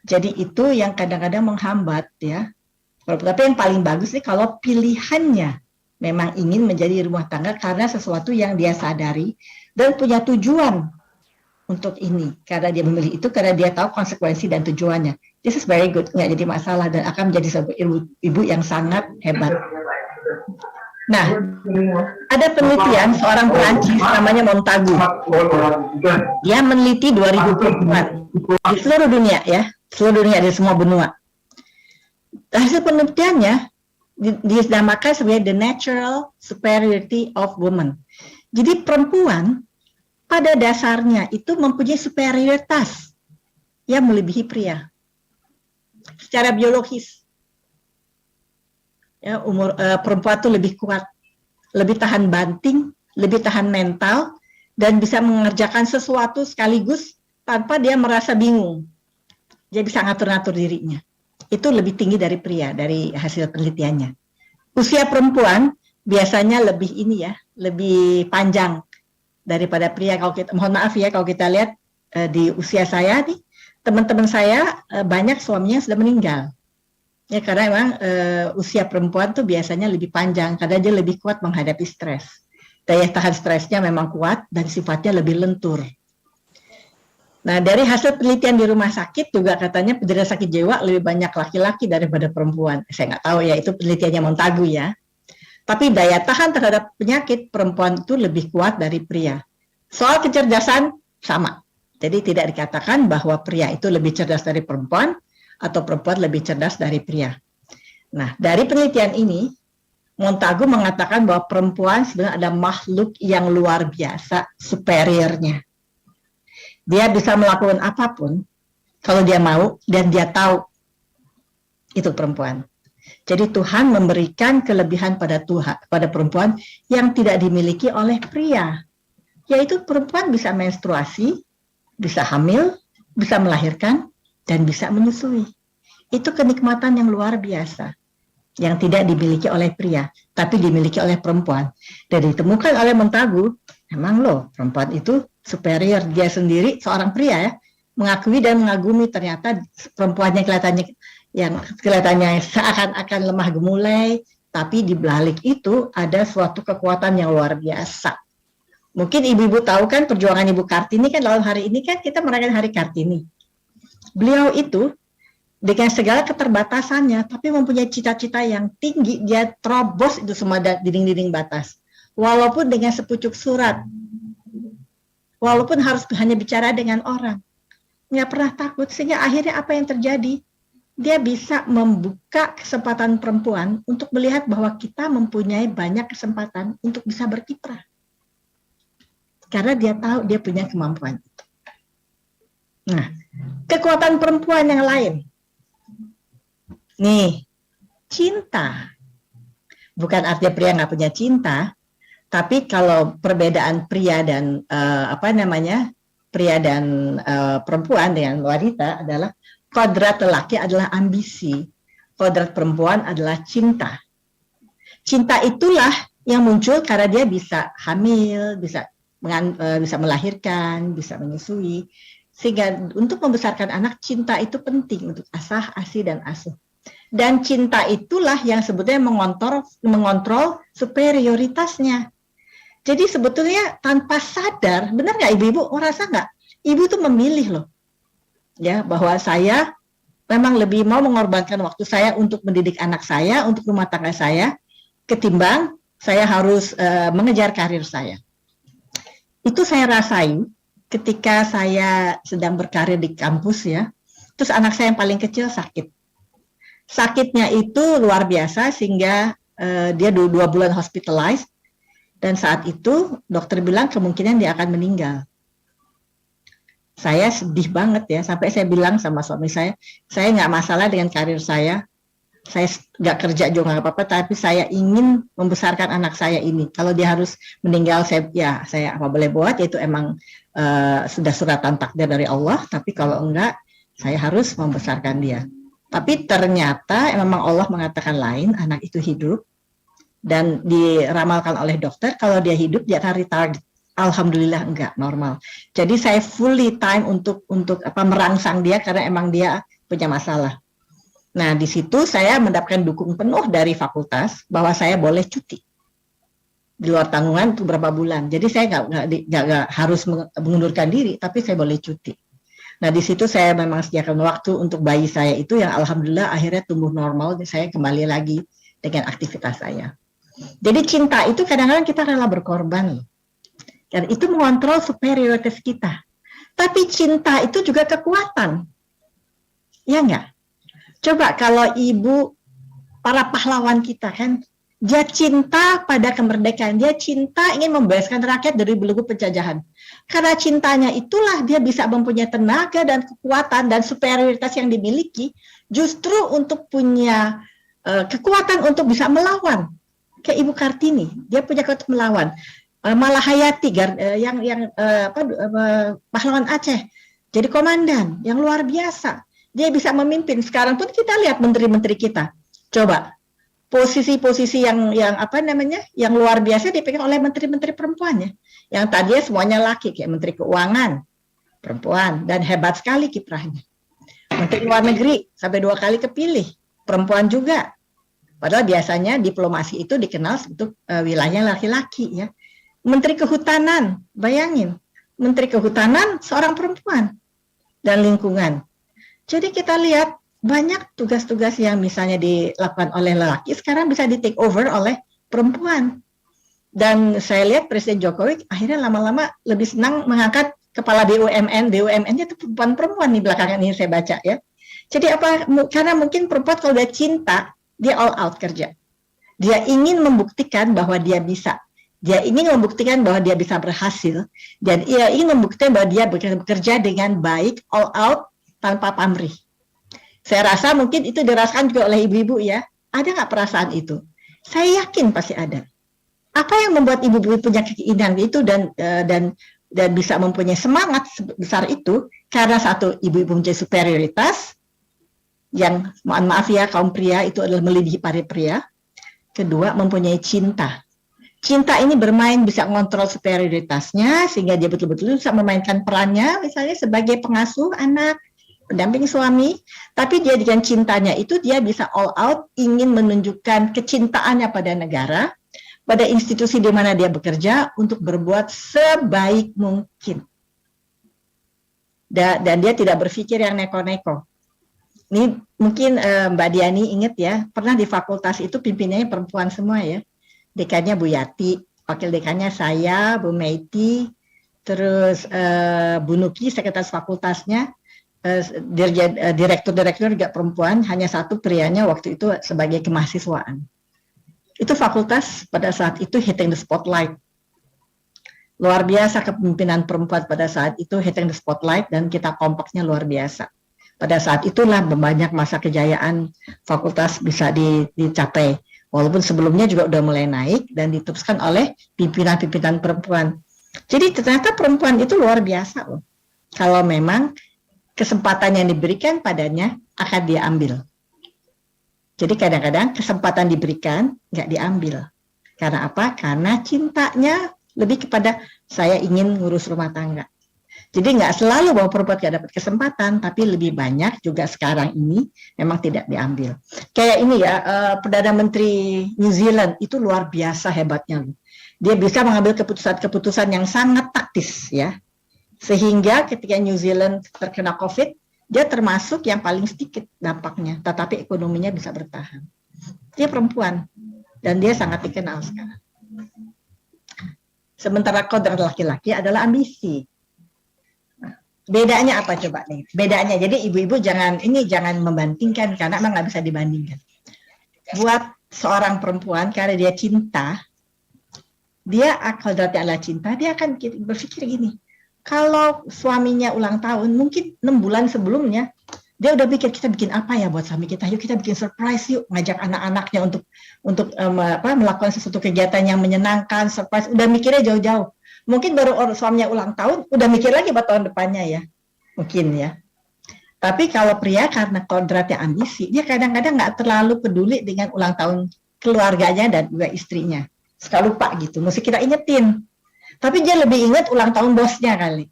Jadi itu yang kadang-kadang menghambat ya. Tapi yang paling bagus nih kalau pilihannya memang ingin menjadi rumah tangga karena sesuatu yang dia sadari dan punya tujuan untuk ini. Karena dia memilih itu karena dia tahu konsekuensi dan tujuannya. This is very good, nggak jadi masalah dan akan menjadi sebuah ibu yang sangat hebat. Nah, ada penelitian seorang Perancis namanya Montagu. Dia meneliti 2020-an di seluruh dunia ya, seluruh dunia di semua benua. Hasil penelitiannya dinamakan sebagai the natural superiority of women. Jadi perempuan pada dasarnya itu mempunyai superioritas yang melebihi pria secara biologis. Ya, perempuan itu lebih kuat, lebih tahan banting, lebih tahan mental, dan bisa mengerjakan sesuatu sekaligus tanpa dia merasa bingung. Dia bisa ngatur-ngatur dirinya. Itu lebih tinggi dari pria, dari hasil penelitiannya. Usia perempuan biasanya lebih lebih panjang daripada pria. Kalau kita, mohon maaf ya, kalau kita lihat di usia saya nih, teman-teman saya banyak suaminya sudah meninggal. Ya karena memang usia perempuan tuh biasanya lebih panjang karena dia lebih kuat menghadapi stres. Daya tahan stresnya memang kuat dan sifatnya lebih lentur. Nah, dari hasil penelitian di rumah sakit juga katanya penderita sakit jiwa lebih banyak laki-laki daripada perempuan. Saya nggak tahu ya, itu penelitiannya Montagu ya. Tapi daya tahan terhadap penyakit perempuan itu lebih kuat dari pria. Soal kecerdasan sama. Jadi tidak dikatakan bahwa pria itu lebih cerdas dari perempuan atau perempuan lebih cerdas dari pria. Nah, dari penelitian ini Montagu mengatakan bahwa perempuan sebenarnya ada makhluk yang luar biasa, superiornya. Dia bisa melakukan apapun kalau dia mau dan dia tahu. Itu perempuan. Jadi Tuhan memberikan kelebihan pada perempuan yang tidak dimiliki oleh pria. Yaitu perempuan bisa menstruasi, bisa hamil, bisa melahirkan, dan bisa menyusui. Itu kenikmatan yang luar biasa. Yang tidak dimiliki oleh pria, tapi dimiliki oleh perempuan. Dan ditemukan oleh Montagu, memang loh perempuan itu superior. Dia sendiri seorang pria ya, mengakui dan mengagumi ternyata perempuannya kelihatannya seakan-akan lemah gemulai, tapi di balik itu ada suatu kekuatan yang luar biasa. Mungkin ibu-ibu tahu kan perjuangan Ibu Kartini kan dalam hari ini kan kita merayakan Hari Kartini. Beliau itu dengan segala keterbatasannya, tapi mempunyai cita-cita yang tinggi, dia terobos itu semua dinding-dinding batas. Walaupun dengan sepucuk surat, walaupun harus hanya bicara dengan orang, nggak pernah takut, sehingga akhirnya apa yang terjadi? Dia bisa membuka kesempatan perempuan untuk melihat bahwa kita mempunyai banyak kesempatan untuk bisa berkiprah. Karena dia tahu dia punya kemampuan itu. Nah, kekuatan perempuan yang lain. Nih, cinta. Bukan artinya pria nggak punya cinta, tapi kalau perbedaan pria dan pria dan perempuan dengan wanita adalah kodrat lelaki adalah ambisi, kodrat perempuan adalah cinta. Cinta itulah yang muncul karena dia bisa hamil, bisa melahirkan, bisa menyusui. Sehingga untuk membesarkan anak, cinta itu penting untuk asah, asi, dan asuh. Dan cinta itulah yang sebetulnya mengontrol superioritasnya. Jadi sebetulnya tanpa sadar, benar nggak ibu-ibu, merasa nggak? Ibu tuh memilih loh, ya bahwa saya memang lebih mau mengorbankan waktu saya untuk mendidik anak saya, untuk rumah tangga saya, ketimbang saya harus mengejar karir saya. Itu saya rasain ketika saya sedang berkarir di kampus ya, terus anak saya yang paling kecil sakit. Sakitnya itu luar biasa sehingga dia 2 bulan hospitalized, dan saat itu dokter bilang kemungkinan dia akan meninggal. Saya sedih banget ya, sampai saya bilang sama suami saya nggak masalah dengan karir saya nggak kerja juga nggak apa-apa, tapi saya ingin membesarkan anak saya ini. Kalau dia harus meninggal, saya apa boleh buat, yaitu emang sudah suratan takdir dari Allah, tapi kalau enggak, saya harus membesarkan dia. Tapi ternyata memang Allah mengatakan lain, anak itu hidup, dan diramalkan oleh dokter, kalau dia hidup dia akan retarded. Alhamdulillah enggak, normal. Jadi saya fully time untuk merangsang dia karena emang dia punya masalah. Nah, di situ saya mendapatkan dukung penuh dari fakultas bahwa saya boleh cuti di luar tanggungan untuk beberapa bulan. Jadi saya nggak harus mengundurkan diri, tapi saya boleh cuti. Nah, di situ saya memang sediakan waktu untuk bayi saya itu yang alhamdulillah akhirnya tumbuh normal, dan saya kembali lagi dengan aktivitas saya. Jadi cinta itu kadang-kadang kita rela berkorban, dan itu mengontrol superioritas kita. Tapi cinta itu juga kekuatan, ya enggak? Coba kalau ibu, para pahlawan kita kan, dia cinta pada kemerdekaan, dia cinta ingin membebaskan rakyat dari belenggu penjajahan. Karena cintanya itulah dia bisa mempunyai tenaga dan kekuatan dan superioritas yang dimiliki, justru untuk punya kekuatan untuk bisa melawan. Kayak Ibu Kartini, dia punya kekuatan melawan. Malahayati pahlawan Aceh, jadi komandan yang luar biasa. Dia bisa memimpin. Sekarang pun kita lihat menteri-menteri kita. Coba posisi-posisi yang luar biasa dipegang oleh menteri-menteri perempuan ya. Yang tadinya semuanya laki, kayak Menteri Keuangan perempuan, dan hebat sekali kiprahnya. Menteri Luar Negeri sampai 2 kali kepilih, perempuan juga. Padahal biasanya diplomasi itu dikenal untuk wilayah laki-laki ya. Menteri Kehutanan, bayangin, Menteri Kehutanan seorang perempuan dan lingkungan. Jadi kita lihat banyak tugas-tugas yang misalnya dilakukan oleh lelaki sekarang bisa di take over oleh perempuan. Dan saya lihat Presiden Jokowi akhirnya lama-lama lebih senang mengangkat kepala BUMN-nya itu perempuan nih belakangan ini saya baca ya. Jadi apa? Karena mungkin perempuan kalau dia cinta, dia all out kerja. Dia ingin membuktikan bahwa dia bisa. Dia ingin membuktikan bahwa dia bisa berhasil. Dan ia ingin membuktikan bahwa dia bekerja dengan baik, all out, tanpa pamrih. Saya rasa mungkin itu dirasakan juga oleh ibu-ibu ya. Ada nggak perasaan itu? Saya yakin pasti ada. Apa yang membuat ibu-ibu punya keinginan itu dan bisa mempunyai semangat besar itu? Karena satu, ibu-ibu mempunyai superioritas, yang mohon maaf ya kaum pria itu adalah melebihi para pria. Kedua, mempunyai cinta. Cinta ini bermain bisa mengontrol superioritasnya sehingga dia betul-betul bisa memainkan perannya misalnya sebagai pengasuh anak, pendamping suami, tapi dia dengan cintanya itu dia bisa all out ingin menunjukkan kecintaannya pada negara, pada institusi di mana dia bekerja untuk berbuat sebaik mungkin. Dan dia tidak berpikir yang neko-neko. Ini mungkin Mbak Diani ingat ya, pernah di fakultas itu pimpinannya perempuan semua ya. Dekannya Bu Yati, wakil dekannya saya, Bu Meiti, terus Bu Nuki, sekretaris fakultasnya, direktur juga perempuan, hanya satu prianya waktu itu sebagai kemahasiswaan. Itu fakultas pada saat itu hitting the spotlight. Luar biasa kepemimpinan perempuan pada saat itu hitting the spotlight dan kita kompaknya luar biasa. Pada saat itulah banyak masa kejayaan fakultas bisa dicapai. Walaupun sebelumnya juga udah mulai naik dan diteruskan oleh pimpinan-pimpinan perempuan. Jadi ternyata perempuan itu luar biasa loh. Kalau memang kesempatan yang diberikan padanya akan diambil. Jadi kadang-kadang kesempatan diberikan nggak diambil. Karena apa? Karena cintanya lebih kepada saya ingin ngurus rumah tangga. Jadi nggak selalu bahwa perempuan nggak dapat kesempatan, tapi lebih banyak juga sekarang ini memang tidak diambil. Kayak ini ya, Perdana Menteri New Zealand itu luar biasa hebatnya. Dia bisa mengambil keputusan-keputusan yang sangat taktis ya. Sehingga ketika New Zealand terkena COVID, dia termasuk yang paling sedikit dampaknya, tetapi ekonominya bisa bertahan. Dia perempuan, dan dia sangat dikenal sekarang. Sementara kodrat laki-laki adalah ambisi. Nah, bedanya apa coba nih? Bedanya, jadi ibu-ibu jangan membandingkan, karena memang nggak bisa dibandingkan. Buat seorang perempuan, karena dia cinta, dia kodratnya adalah cinta, dia akan berpikir gini, kalau suaminya ulang tahun, mungkin 6 bulan sebelumnya, dia udah pikir kita bikin apa ya buat suami kita, yuk kita bikin surprise yuk, ngajak anak-anaknya untuk melakukan sesuatu kegiatan yang menyenangkan, surprise, udah mikirnya jauh-jauh. Mungkin baru suaminya ulang tahun, udah mikir lagi buat tahun depannya ya, mungkin ya. Tapi kalau pria karena kodratnya ambisi, dia kadang-kadang nggak terlalu peduli dengan ulang tahun keluarganya dan juga istrinya. Suka lupa gitu, mesti kita ingetin. Tapi dia lebih ingat ulang tahun bosnya kali.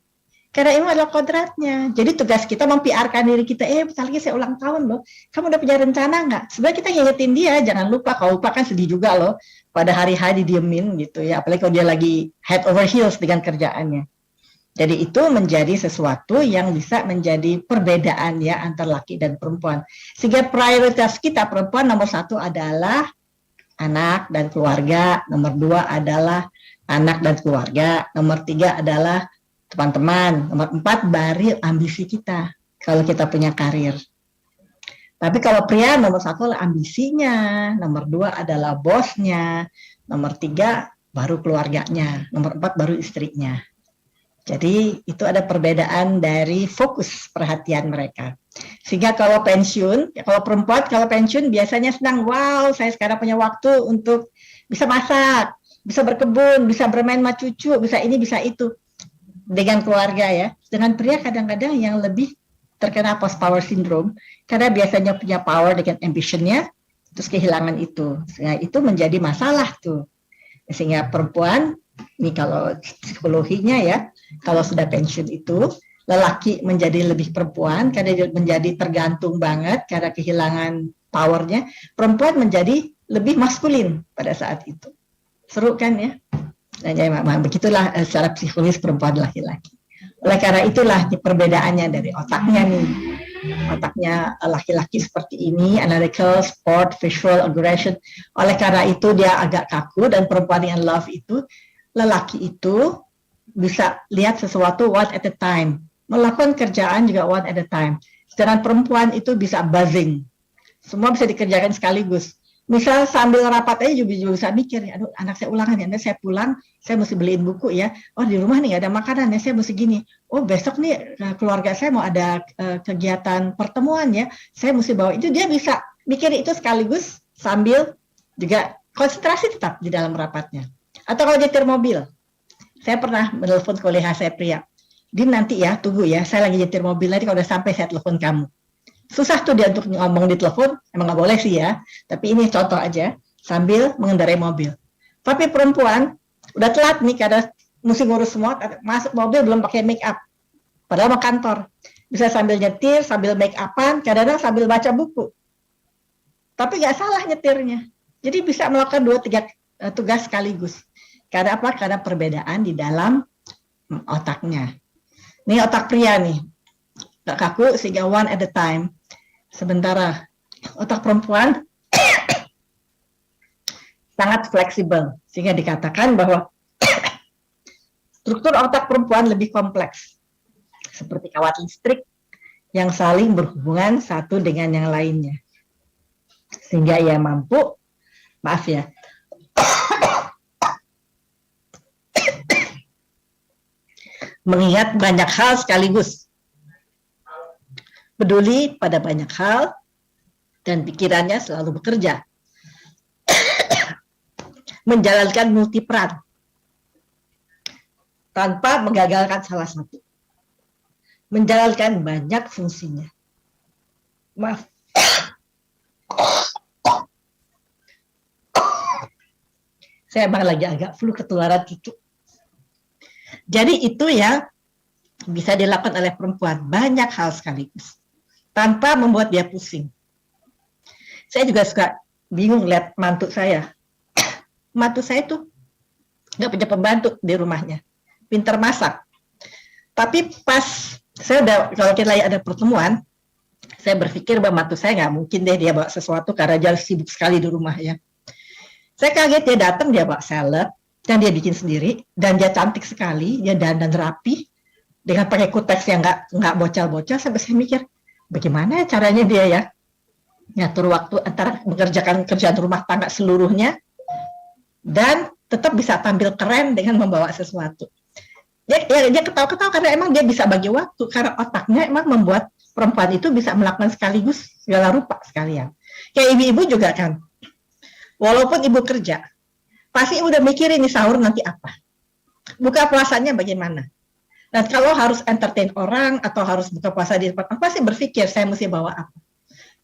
Karena ini adalah kodratnya. Jadi tugas kita mempiarkan diri kita, bentar lagi saya ulang tahun loh. Kamu udah punya rencana nggak? Sebenarnya kita ngingetin dia, jangan lupa. Kalau lupa kan sedih juga loh. Pada hari-hari diemin gitu ya. Apalagi kalau dia lagi head over heels dengan kerjaannya. Jadi itu menjadi sesuatu yang bisa menjadi perbedaan ya antara laki dan perempuan. Sehingga prioritas kita perempuan nomor 1 adalah anak dan keluarga. Nomor 2 adalah anak dan keluarga, nomor 3 adalah teman-teman, nomor 4 baru ambisi kita kalau kita punya karir. Tapi kalau pria nomor 1 adalah ambisinya, nomor 2 adalah bosnya, nomor 3 baru keluarganya, nomor 4 baru istrinya. Jadi itu ada perbedaan dari fokus perhatian mereka. Sehingga kalau pensiun, kalau perempuan kalau pensiun biasanya senang, wow saya sekarang punya waktu untuk bisa masak, bisa berkebun, bisa bermain sama cucu, bisa ini, bisa itu. Dengan keluarga ya. Dengan pria kadang-kadang yang lebih terkena post power syndrome, karena biasanya punya power dengan ambitionnya, terus kehilangan itu. Sehingga itu menjadi masalah tuh. Sehingga perempuan, ini kalau psikologinya ya, kalau sudah pensiun itu, lelaki menjadi lebih perempuan karena dia menjadi tergantung banget karena kehilangan powernya, perempuan menjadi lebih maskulin pada saat itu. Seru kan ya? Nah, ya, begitulah secara psikologis perempuan dan laki-laki. Oleh karena itulah perbedaannya dari otaknya nih. Otaknya laki-laki seperti ini, analytical, sport, visual, aggression. Oleh karena itu dia agak kaku, dan perempuan yang love itu, lelaki itu bisa lihat sesuatu one at a time. Melakukan kerjaan juga one at a time. Sedangkan perempuan itu bisa buzzing. Semua bisa dikerjakan sekaligus. Misal sambil rapat aja juga bisa mikir, aduh anak saya ulangan ya, nanti saya pulang, saya mesti beliin buku ya, oh di rumah nih nggak ada makanan ya, saya mesti gini, oh besok nih keluarga saya mau ada kegiatan pertemuan ya, saya mesti bawa itu, dia bisa mikir itu sekaligus sambil juga konsentrasi tetap di dalam rapatnya. Atau kalau nyetir mobil, saya pernah menelpon kolega saya pria, Din nanti ya, tunggu ya, saya lagi nyetir mobil, nanti kalau udah sampai saya telepon kamu. Susah tuh dia untuk ngomong di telepon, emang nggak boleh sih ya, tapi ini contoh aja, sambil mengendarai mobil. Tapi perempuan, udah telat nih, karena mesti ngurus semua, masuk mobil belum pakai make up, padahal mau kantor. Bisa sambil nyetir, sambil make up-an, kadang-kadang sambil baca buku. Tapi nggak salah nyetirnya. Jadi bisa melakukan 2-3 tugas sekaligus. Karena apa? Karena perbedaan di dalam otaknya. Ini otak pria nih, nggak kaku sehingga one at a time. Sementara otak perempuan sangat fleksibel, sehingga dikatakan bahwa struktur otak perempuan lebih kompleks, seperti kawat listrik yang saling berhubungan satu dengan yang lainnya, sehingga ia mampu, maaf ya, mengingat banyak hal sekaligus, peduli pada banyak hal, dan pikirannya selalu bekerja. Menjalankan multiperan tanpa menggagalkan salah satu. Menjalankan banyak fungsinya. Maaf. Saya emang lagi agak flu ketularan cucu. Jadi itu ya bisa dilakukan oleh perempuan, banyak hal sekaligus, tanpa membuat dia pusing. Saya juga suka bingung lihat mantu saya. Mantu saya tuh nggak punya pembantu di rumahnya, pintar masak. Tapi pas saya udah, kalau kita lagi ada pertemuan, saya berpikir bahwa mantu saya nggak mungkin deh dia bawa sesuatu karena dia sibuk sekali di rumah ya. Saya kaget dia datang, dia bawa salad, dan dia bikin sendiri, dan dia cantik sekali, dia dandan rapi, dengan pakai kuteks yang nggak bocel-bocel. Sampai saya mikir, bagaimana caranya dia ya ngatur waktu antara mengerjakan kerjaan rumah tangga seluruhnya dan tetap bisa tampil keren dengan membawa sesuatu. Dia ketawa-ketawa karena emang dia bisa bagi waktu, karena otaknya emang membuat perempuan itu bisa melakukan sekaligus segala rupa sekalian. Kayak ibu-ibu juga kan, walaupun ibu kerja, pasti udah mikirin nih sahur nanti apa, buka puasanya bagaimana. Dan kalau harus entertain orang atau harus buka puasa di tempat, pasti berpikir saya mesti bawa apa.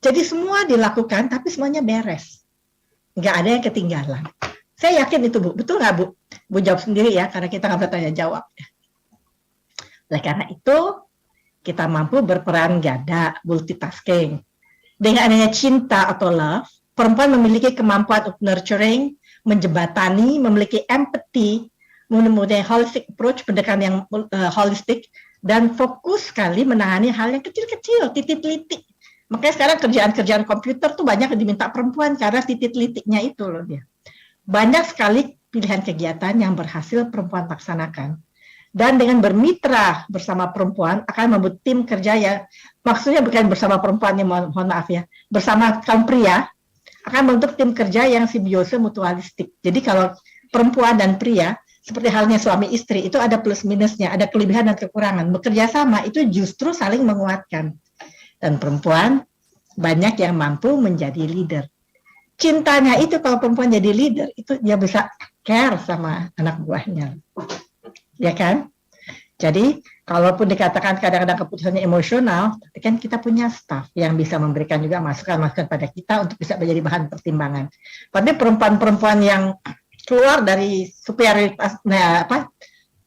Jadi semua dilakukan, tapi semuanya beres. Nggak ada yang ketinggalan. Saya yakin itu, Bu. Betul nggak, Bu? Bu jawab sendiri ya, karena kita nggak bertanya jawab. Oleh karena itu, kita mampu berperan ganda, multitasking. Dengan adanya cinta atau love, perempuan memiliki kemampuan untuk nurturing, menjembatani, memiliki empathy, mempunyai holistic approach, pendekatan yang holistik, dan fokus sekali menangani hal yang kecil-kecil, titik-titik. Makanya sekarang kerjaan-kerjaan komputer tuh banyak yang diminta perempuan karena titik-titiknya itu loh dia. Banyak sekali pilihan kegiatan yang berhasil perempuan laksanakan. Dan dengan bermitra bersama perempuan akan membuat tim kerja yang, maksudnya bukan bersama perempuan, yang mohon maaf ya, bersama kaum pria akan membentuk tim kerja yang simbiose mutualistik. Jadi kalau perempuan dan pria, seperti halnya suami istri, itu ada plus minusnya, ada kelebihan dan kekurangan. Bekerja sama itu justru saling menguatkan. Dan perempuan banyak yang mampu menjadi leader. Cintanya itu kalau perempuan jadi leader, itu dia bisa care sama anak buahnya. Ya kan? Jadi, kalaupun dikatakan kadang-kadang keputusannya emosional, tapi kan kita punya staff yang bisa memberikan juga masukan-masukan pada kita untuk bisa menjadi bahan pertimbangan. Tapi perempuan-perempuan yang keluar dari superioritas,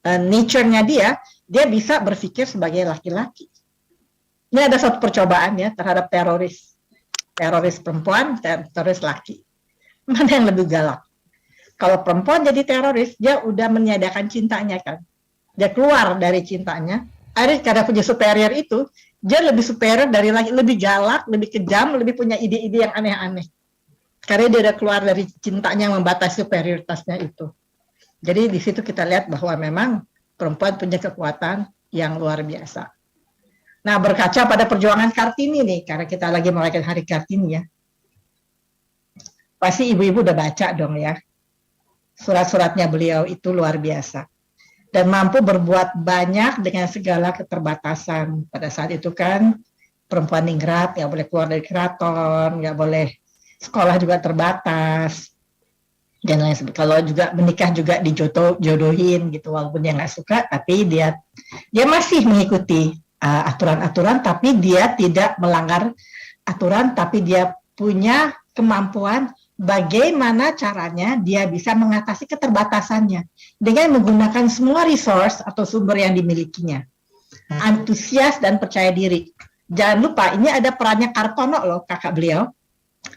nature-nya dia, dia bisa berpikir sebagai laki-laki. Ini ada satu percobaan ya terhadap teroris perempuan, teroris laki. Mana yang lebih galak? Kalau perempuan jadi teroris, dia udah meniadakan cintanya kan. Dia keluar dari cintanya. Akhirnya karena punya superior itu, dia lebih superior dari laki, lebih galak, lebih kejam, lebih punya ide-ide yang aneh-aneh. Karena dia udah keluar dari cintanya yang membatasi superioritasnya itu. Jadi di situ kita lihat bahwa memang perempuan punya kekuatan yang luar biasa. Nah, berkaca pada perjuangan Kartini nih, karena kita lagi merayakan Hari Kartini ya. Pasti ibu-ibu udah baca dong ya. Surat-suratnya beliau itu luar biasa. Dan mampu berbuat banyak dengan segala keterbatasan. Pada saat itu kan perempuan ningrat, nggak boleh keluar dari keraton, nggak boleh sekolah juga terbatas. Dan lain sebagainya. Kalau juga menikah juga dijodohin gitu, walaupun dia nggak suka, tapi dia masih mengikuti aturan-aturan, tapi dia tidak melanggar aturan, tapi dia punya kemampuan bagaimana caranya dia bisa mengatasi keterbatasannya dengan menggunakan semua resource atau sumber yang dimilikinya. Antusias dan percaya diri. Jangan lupa, ini ada perannya Kartono loh, kakak beliau,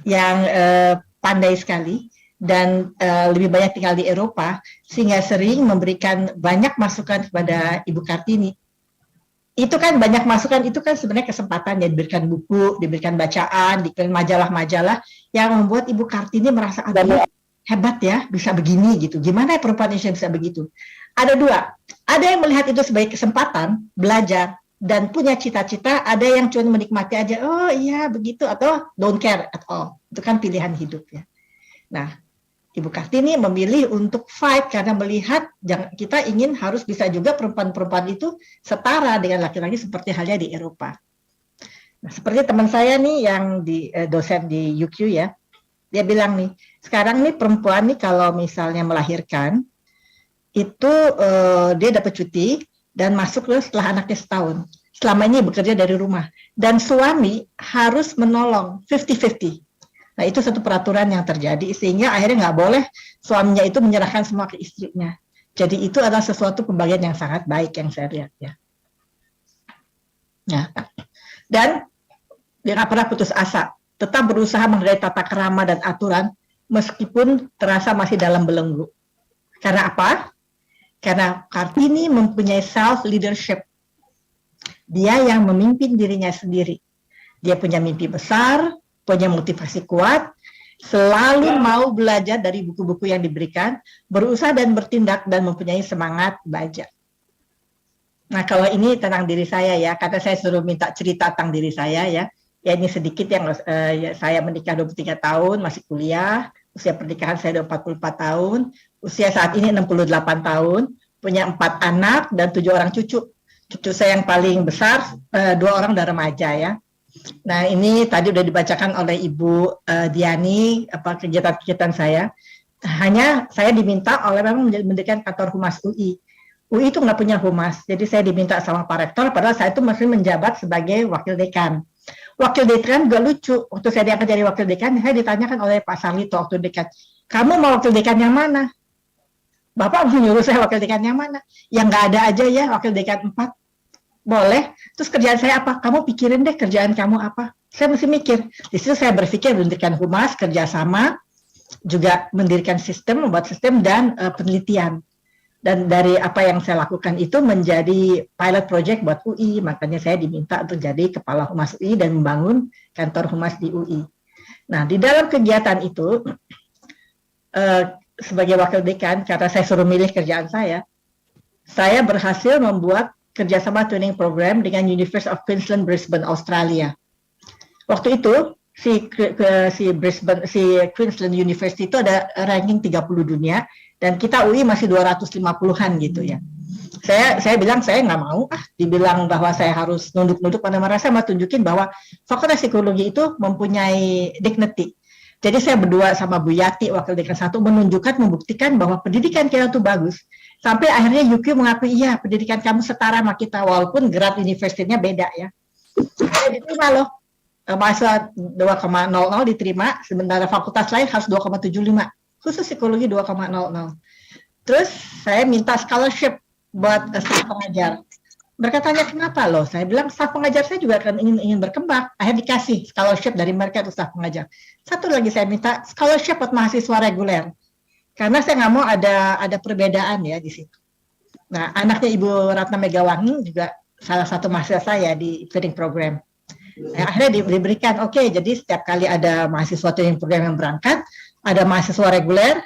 yang pandai sekali dan lebih banyak tinggal di Eropa, sehingga sering memberikan banyak masukan kepada Ibu Kartini. Itu kan banyak masukan, itu kan sebenarnya kesempatan ya, diberikan buku, diberikan bacaan, diberikan majalah-majalah yang membuat Ibu Kartini merasa hebat ya, bisa begini gitu. Gimana ya perempuan Indonesia bisa begitu? Ada dua, ada yang melihat itu sebagai kesempatan belajar dan punya cita-cita, ada yang cuma menikmati aja, oh iya begitu, atau don't care at all. Itu kan pilihan hidup ya. Nah, Ibu Kartini memilih untuk fight karena melihat kita ingin harus bisa juga perempuan-perempuan itu setara dengan laki-laki seperti halnya di Eropa. Nah, seperti teman saya nih yang dosen di UQ ya, dia bilang nih, sekarang nih perempuan nih kalau misalnya melahirkan, itu dia dapat cuti dan masuk setelah anaknya setahun. Selama ini bekerja dari rumah. Dan suami harus menolong 50-50. Nah, itu satu peraturan yang terjadi, sehingga akhirnya nggak boleh suaminya itu menyerahkan semua ke istrinya. Jadi itu adalah sesuatu pembagian yang sangat baik yang saya lihat ya. Nah, dan dia nggak pernah putus asa, tetap berusaha menghargai tata krama dan aturan, meskipun terasa masih dalam belenggu. Karena apa? Karena Kartini mempunyai self-leadership. Dia yang memimpin dirinya sendiri. Dia punya mimpi besar, punya motivasi kuat, selalu mau belajar dari buku-buku yang diberikan, berusaha dan bertindak, dan mempunyai semangat belajar. Nah, kalau ini tentang diri saya ya, karena saya suruh minta cerita tentang diri saya ya. Ya ini sedikit yang ya, saya menikah 23 tahun, masih kuliah, usia pernikahan saya 44 tahun, usia saat ini 68 tahun, punya 4 anak dan 7 orang cucu. Cucu saya yang paling besar, 2 orang udah remaja ya. Nah, ini tadi udah dibacakan oleh Ibu Diani apa kegiatan-kegiatan saya. Hanya saya diminta oleh memang mendirikan kantor Humas UI. UI itu nggak punya humas, jadi saya diminta sama Pak Rektor, padahal saya itu masih menjabat sebagai wakil dekan. Wakil dekan gak lucu, waktu saya diangkat jadi wakil dekan, saya ditanyakan oleh Pak Sarlito wakil dekan, kamu mau wakil dekan yang mana? Bapak menyuruh saya wakil dekan yang mana? Yang nggak ada aja ya, wakil dekan 4. Boleh, terus kerjaan saya apa? Kamu pikirin deh kerjaan kamu apa? Saya mesti mikir. Di situ saya berpikir mendirikan humas, kerjasama, juga mendirikan sistem, membuat sistem dan penelitian. Dan dari apa yang saya lakukan itu menjadi pilot project buat UI, makanya saya diminta untuk jadi kepala humas UI dan membangun kantor humas di UI. Nah, di dalam kegiatan itu, sebagai wakil dekan, karena saya suruh milih kerjaan saya berhasil membuat kerjasama training program dengan University of Queensland, Brisbane, Australia. Waktu itu, si Queensland University itu ada ranking 30 dunia, dan kita UI masih 250-an gitu ya. Saya bilang saya nggak mau dibilang bahwa saya harus nunduk-nunduk, pada merasa saya mau tunjukin bahwa Fakultas Psikologi itu mempunyai dignity. Jadi saya berdua sama Bu Yati, wakil dekan 1, menunjukkan, membuktikan bahwa pendidikan kita itu bagus. Sampai akhirnya UQ mengakui, iya pendidikan kamu setara sama kita, walaupun grade universitasnya beda ya. Saya diterima loh, masa 2,00 diterima, sementara fakultas lain harus 2,75. Khusus psikologi 2,00. Terus saya minta scholarship buat staf pengajar. Mereka tanya kenapa loh, saya bilang staf pengajar saya juga akan ingin berkembang. Akhirnya dikasih scholarship dari mereka untuk staf pengajar. Satu lagi saya minta scholarship buat mahasiswa reguler, karena saya nggak mau ada perbedaan ya di situ. Nah, anaknya Ibu Ratna Megawangi juga salah satu mahasiswa saya di training program. Nah, akhirnya diberikan, oke, jadi setiap kali ada mahasiswa training program yang berangkat, ada mahasiswa reguler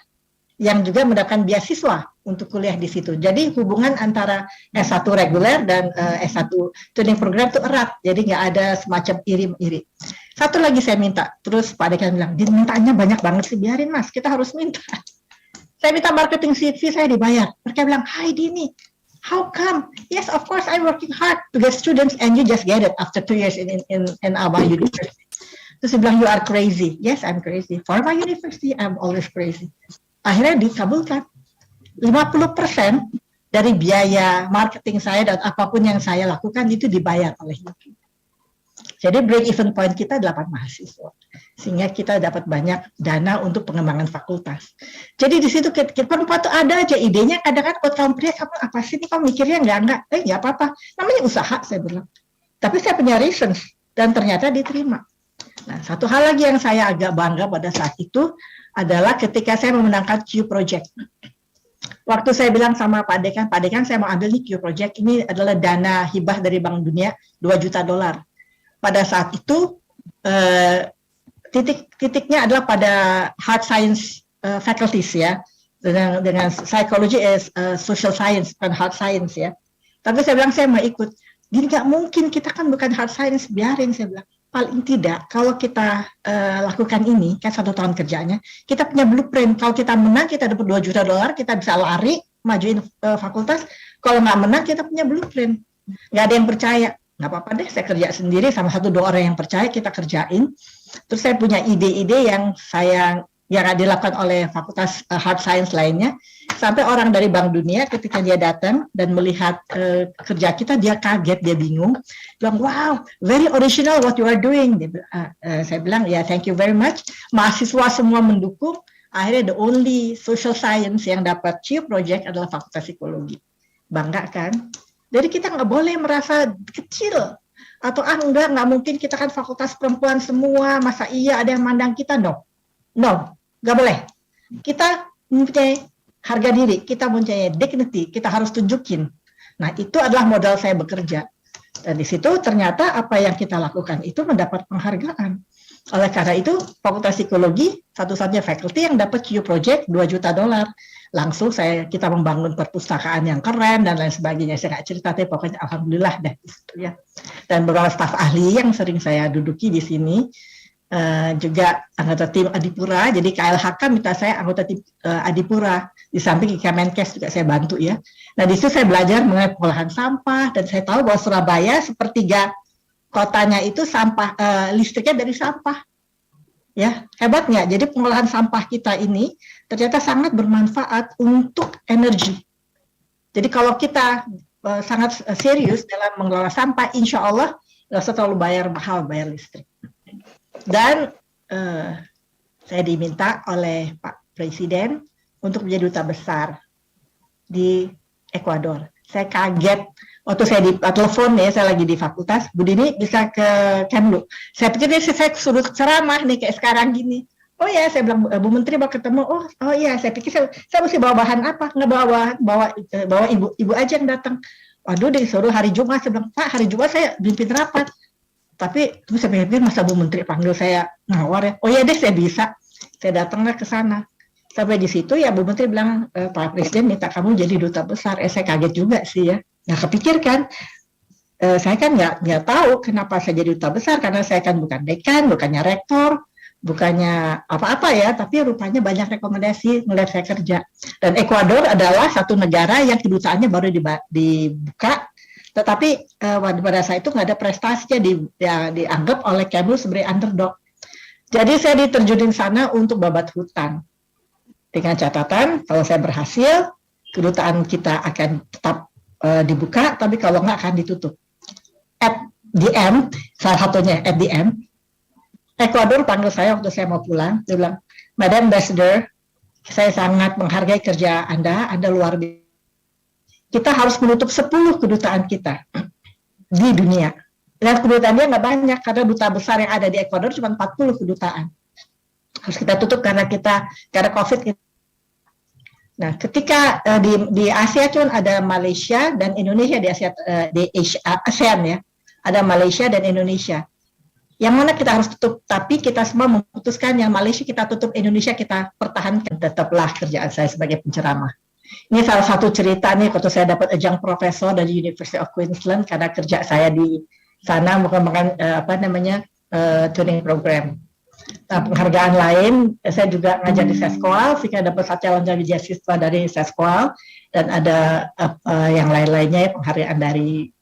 yang juga mendapatkan beasiswa untuk kuliah di situ. Jadi hubungan antara S1 reguler dan S1 training program itu erat. Jadi nggak ada semacam iri-iri. Satu lagi saya minta, terus Pak Dekan bilang, mintanya banyak banget sih, biarin Mas, kita harus minta. Saya minta marketing CV, saya dibayar. Mereka bilang, hi Dini, how come? Yes, of course I'm working hard to get students and you just get it after 2 years in our university. Terus dia bilang, you are crazy. Yes, I'm crazy. For my university, I'm always crazy. Akhirnya dikabulkan. 50% dari biaya marketing saya dan apapun yang saya lakukan itu dibayar oleh UPI. Jadi break even point kita 8 mahasiswa. Sehingga kita dapat banyak dana untuk pengembangan fakultas. Jadi di situ perempuan tuh ada aja idenya, kadang-kadang buat kamu pria, kamu apa sih ini, kamu mikirnya enggak, nggak apa-apa. Namanya usaha, saya bilang. Tapi saya punya reasons, dan ternyata diterima. Nah, satu hal lagi yang saya agak bangga pada saat itu, adalah ketika saya memenangkan Q Project. Waktu saya bilang sama Pak Dekan saya mau ambil nih Q Project, ini adalah dana hibah dari Bank Dunia, $2 juta. Pada saat itu, titiknya adalah pada hard science faculties ya, dengan psychology as social science, bukan hard science ya. Tapi saya bilang saya mau ikut. Jadi nggak mungkin, kita kan bukan hard science, biarin, saya bilang. Paling tidak, kalau kita lakukan ini, kan 1 tahun kerjanya, kita punya blueprint. Kalau kita menang, kita dapat $2 juta, kita bisa lari, majuin fakultas. Kalau nggak menang, kita punya blueprint. Nggak ada yang percaya. Nggak apa-apa deh, saya kerja sendiri, sama 1-2 orang yang percaya, kita kerjain. Terus saya punya ide-ide yang dilakukan oleh fakultas hard science lainnya, sampai orang dari Bank Dunia ketika dia datang dan melihat kerja kita, dia kaget, dia bingung, bilang, wow, very original what you are doing. Saya bilang, ya, thank you very much. Mahasiswa semua mendukung. Akhirnya the only social science yang dapat Q Project adalah Fakultas Psikologi. Bangga kan? Jadi kita nggak boleh merasa kecil. Atau nggak mungkin, kita kan fakultas perempuan semua, masa iya ada yang mandang kita? No, nggak boleh. Kita mempunyai harga diri, kita mempunyai dignity, kita harus tunjukin. Nah, itu adalah modal saya bekerja. Dan di situ ternyata apa yang kita lakukan itu mendapat penghargaan. Oleh karena itu, Fakultas Psikologi satu-satunya faculty yang dapat Q Project $2 juta. Langsung kita membangun perpustakaan yang keren dan lain sebagainya. Saya nggak cerita, tapi pokoknya alhamdulillah deh gitu ya. Dan beberapa staf ahli yang sering saya duduki di sini, juga anggota tim Adipura. Jadi KLHK minta saya anggota tim Adipura, di samping Kemenkes juga saya bantu ya. Nah, di situ saya belajar mengenai pengolahan sampah, dan saya tahu bahwa Surabaya sepertiga kotanya itu sampah, listriknya dari sampah. Ya, hebat nggak? Jadi pengolahan sampah kita ini ternyata sangat bermanfaat untuk energi. Jadi kalau kita sangat serius dalam mengelola sampah, insya Allah nggak usah terlalu mahal bayar listrik. Dan saya diminta oleh Pak Presiden untuk menjadi duta besar di Ekuador. Saya kaget waktu saya telepon ya, saya lagi di fakultas, Bu Dini bisa ke Kemlu. Saya pikir saya suruh ceramah nih kayak sekarang gini. Oh ya, saya bilang, Bu Menteri mau ketemu. Oh iya, saya pikir saya mesti bawa bahan apa? Nggak bawa ibu aja yang datang. Waduh, disuruh hari Jumat. Saya bilang, Pak, hari Jumat saya pimpin rapat. Tapi terus saya pikir, masa Bu Menteri panggil saya ngawar ya? Oh iya deh, saya bisa. Saya datanglah ke sana. Sampai di situ ya Bu Menteri bilang, Pak Presiden minta kamu jadi duta besar. Saya kaget juga sih ya. Nggak kepikirkan. Saya kan nggak tahu kenapa saya jadi duta besar, karena saya kan bukan dekan, bukannya rektor, bukannya apa-apa ya, tapi rupanya banyak rekomendasi melihat saya kerja. Dan Ekuador adalah satu negara yang kedutaannya baru dibuka, tetapi pada saat itu nggak ada prestasinya, dianggap oleh Kemlu sebagai underdog. Jadi saya diterjunin sana untuk babat hutan. Dengan catatan, kalau saya berhasil, kedutaan kita akan tetap dibuka, tapi kalau nggak akan ditutup. At the end, salah satunya at the end, Ekuador panggil saya waktu saya mau pulang, dia bilang, Madam Ambassador, saya sangat menghargai kerja Anda luar biasa. kita harus menutup 10 kedutaan kita di dunia. Dan kedutaan dia nggak banyak, karena duta besar yang ada di Ekuador cuma 40 kedutaan. Harus kita tutup karena COVID. Nah, ketika di Asia cuma ada Malaysia dan Indonesia di ASEAN ya, ada Malaysia dan Indonesia. Yang mana kita harus tutup, tapi kita semua memutuskan yang Malaysia kita tutup, Indonesia kita pertahankan. Tetaplah kerjaan saya sebagai penceramah. Ini salah satu cerita nih, waktu saya dapat ajang profesor dari University of Queensland karena kerja saya di sana mengembangkan training program. Nah, penghargaan lain, saya juga ngajar di Seskoal, sehingga dapat calon jadi beasiswa dari Seskoal, dan ada yang lain-lainnya penghargaan dari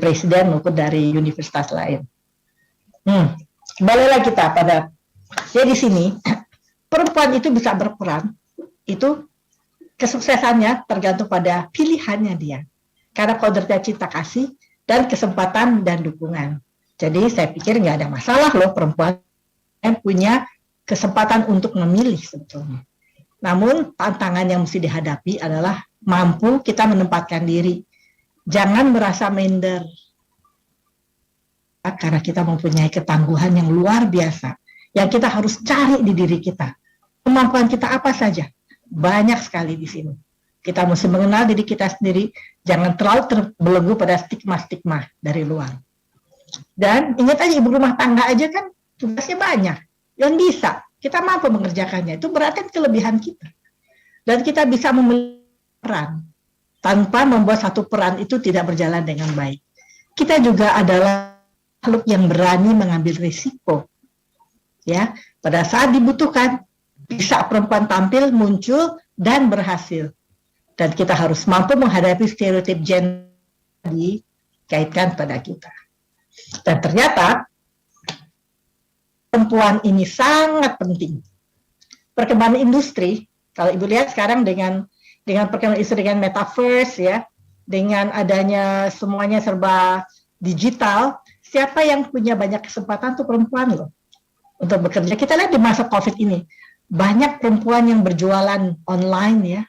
presiden maupun dari universitas lain. Kembalilah kita pada, ya di sini perempuan itu bisa berperan, itu kesuksesannya tergantung pada pilihannya dia, karena kodratnya cinta kasih dan kesempatan dan dukungan. Jadi saya pikir nggak ada masalah loh perempuan yang punya kesempatan untuk memilih sebetulnya. Namun tantangan yang mesti dihadapi adalah mampu kita menempatkan diri. Jangan merasa minder. Karena kita mempunyai ketangguhan yang luar biasa. Yang kita harus cari di diri kita. Kemampuan kita apa saja? Banyak sekali di sini. Kita mesti mengenal diri kita sendiri. Jangan terlalu terbelenggu pada stigma-stigma dari luar. Dan ingat aja, ibu rumah tangga aja kan tugasnya banyak. Yang bisa, kita mampu mengerjakannya. Itu berarti kelebihan kita. Dan kita bisa memiliki peran. Tanpa membuat satu peran itu tidak berjalan dengan baik. Kita juga adalah makhluk yang berani mengambil risiko. Ya, pada saat dibutuhkan, bisa perempuan tampil, muncul, dan berhasil. Dan kita harus mampu menghadapi stereotip gender dikaitkan pada kita. Dan ternyata perempuan ini sangat penting. Perkembangan industri, kalau ibu lihat sekarang dengan perkembangan industri, dengan metaverse ya, dengan adanya semuanya serba digital, siapa yang punya banyak kesempatan tuh perempuan loh untuk bekerja. Kita lihat di masa COVID ini, banyak perempuan yang berjualan online ya,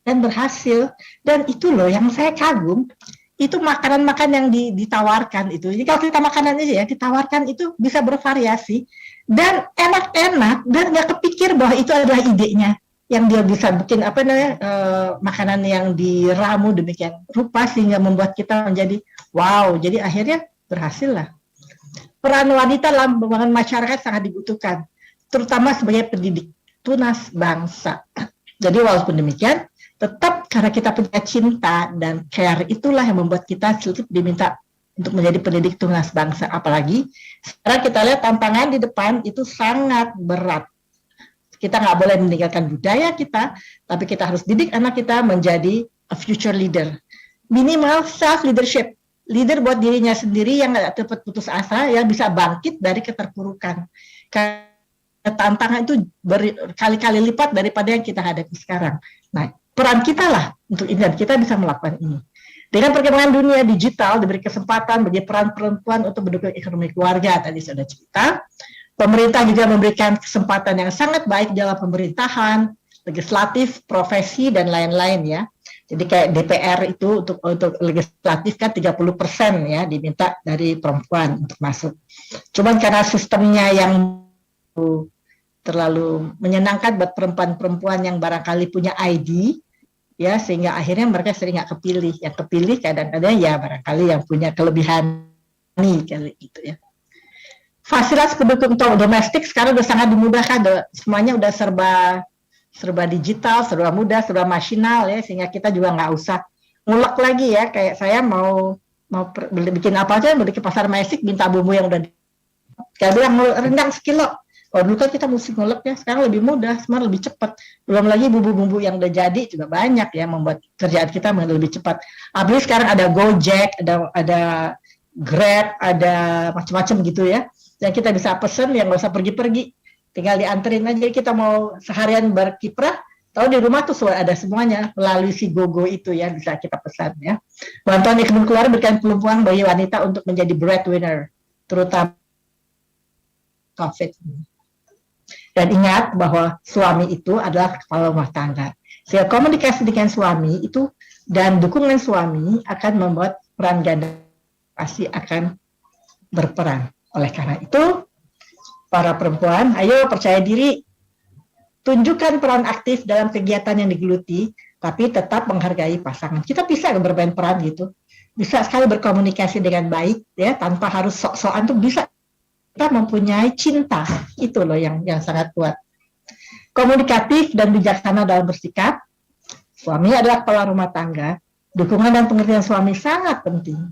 dan berhasil. Dan itu loh yang saya kagum, itu makanan-makanan yang ditawarkan itu. Jadi kalau kita makanan aja ya, ditawarkan itu bisa bervariasi, dan enak-enak, dan nggak kepikir bahwa itu adalah idenya. Yang dia bisa bikin makanan yang diramu demikian rupa, sehingga membuat kita menjadi wow. Jadi akhirnya berhasil lah. Peran wanita dalam pembangunan masyarakat sangat dibutuhkan, terutama sebagai pendidik tunas bangsa. Jadi walaupun demikian, tetap karena kita punya cinta dan care, itulah yang membuat kita diminta untuk menjadi pendidik tunas bangsa. Apalagi sekarang kita lihat tantangan di depan itu sangat berat. Kita nggak boleh meninggalkan budaya kita, tapi kita harus didik anak kita menjadi a future leader. Minimal self-leadership. Leader buat dirinya sendiri yang nggak cepat putus asa, yang bisa bangkit dari keterpurukan. Karena tantangan itu berkali-kali lipat daripada yang kita hadapi sekarang. Nah, peran kita lah untuk ini, dan kita bisa melakukan ini. Dengan perkembangan dunia digital, diberi kesempatan bagi peran perempuan untuk mendukung ekonomi keluarga, tadi sudah cerita. Pemerintah juga memberikan kesempatan yang sangat baik dalam pemerintahan, legislatif, profesi, dan lain-lain ya. Jadi kayak DPR itu untuk legislatif kan 30% ya diminta dari perempuan untuk masuk. Cuman karena sistemnya yang terlalu menyenangkan buat perempuan-perempuan yang barangkali punya ID, ya, sehingga akhirnya mereka sering nggak kepilih. Yang kepilih kadang-kadang ya barangkali yang punya kelebihan nih kali gitu ya. Fasilitas pendukung domestik sekarang udah sangat dimudahkan, semuanya udah serba digital, serba mudah, serba masinal ya, sehingga kita juga nggak usah ngulek lagi ya. Kayak saya mau bikin apa aja, beli ke pasar Mesik, minta bumbu yang udah kayak bilang rendang sekilo. Kalau dulu kan kita mesti ngulek ya, sekarang lebih mudah, semua lebih cepat. Belum lagi bumbu-bumbu yang udah jadi juga banyak ya, membuat kerjaan kita lebih cepat. Apalagi sekarang ada Gojek, ada Grab, ada macam-macam gitu ya. Dan kita bisa pesen yang nggak usah pergi-pergi, tinggal dianterin aja. Kita mau seharian berkiprah, tahu di rumah tuh ada semuanya melalui si GoGo itu ya, bisa kita pesan ya. Bantuan ekonomi keluarga berikan peluang bagi wanita untuk menjadi breadwinner, terutama COVID. Dan ingat bahwa suami itu adalah kepala rumah tangga. Sehingga komunikasi dengan suami itu Dan dukungan suami akan membuat peran ganda pasti akan berperan. Oleh karena itu, para perempuan, ayo percaya diri, tunjukkan peran aktif dalam kegiatan yang digeluti, tapi tetap menghargai pasangan. Kita bisa bermain peran gitu, bisa sekali berkomunikasi dengan baik, ya, tanpa harus sok-sokan tuh bisa. Kita mempunyai cinta, itu loh yang sangat kuat. Komunikatif dan bijaksana dalam bersikap. Suami adalah kepala rumah tangga, dukungan dan pengertian suami sangat penting.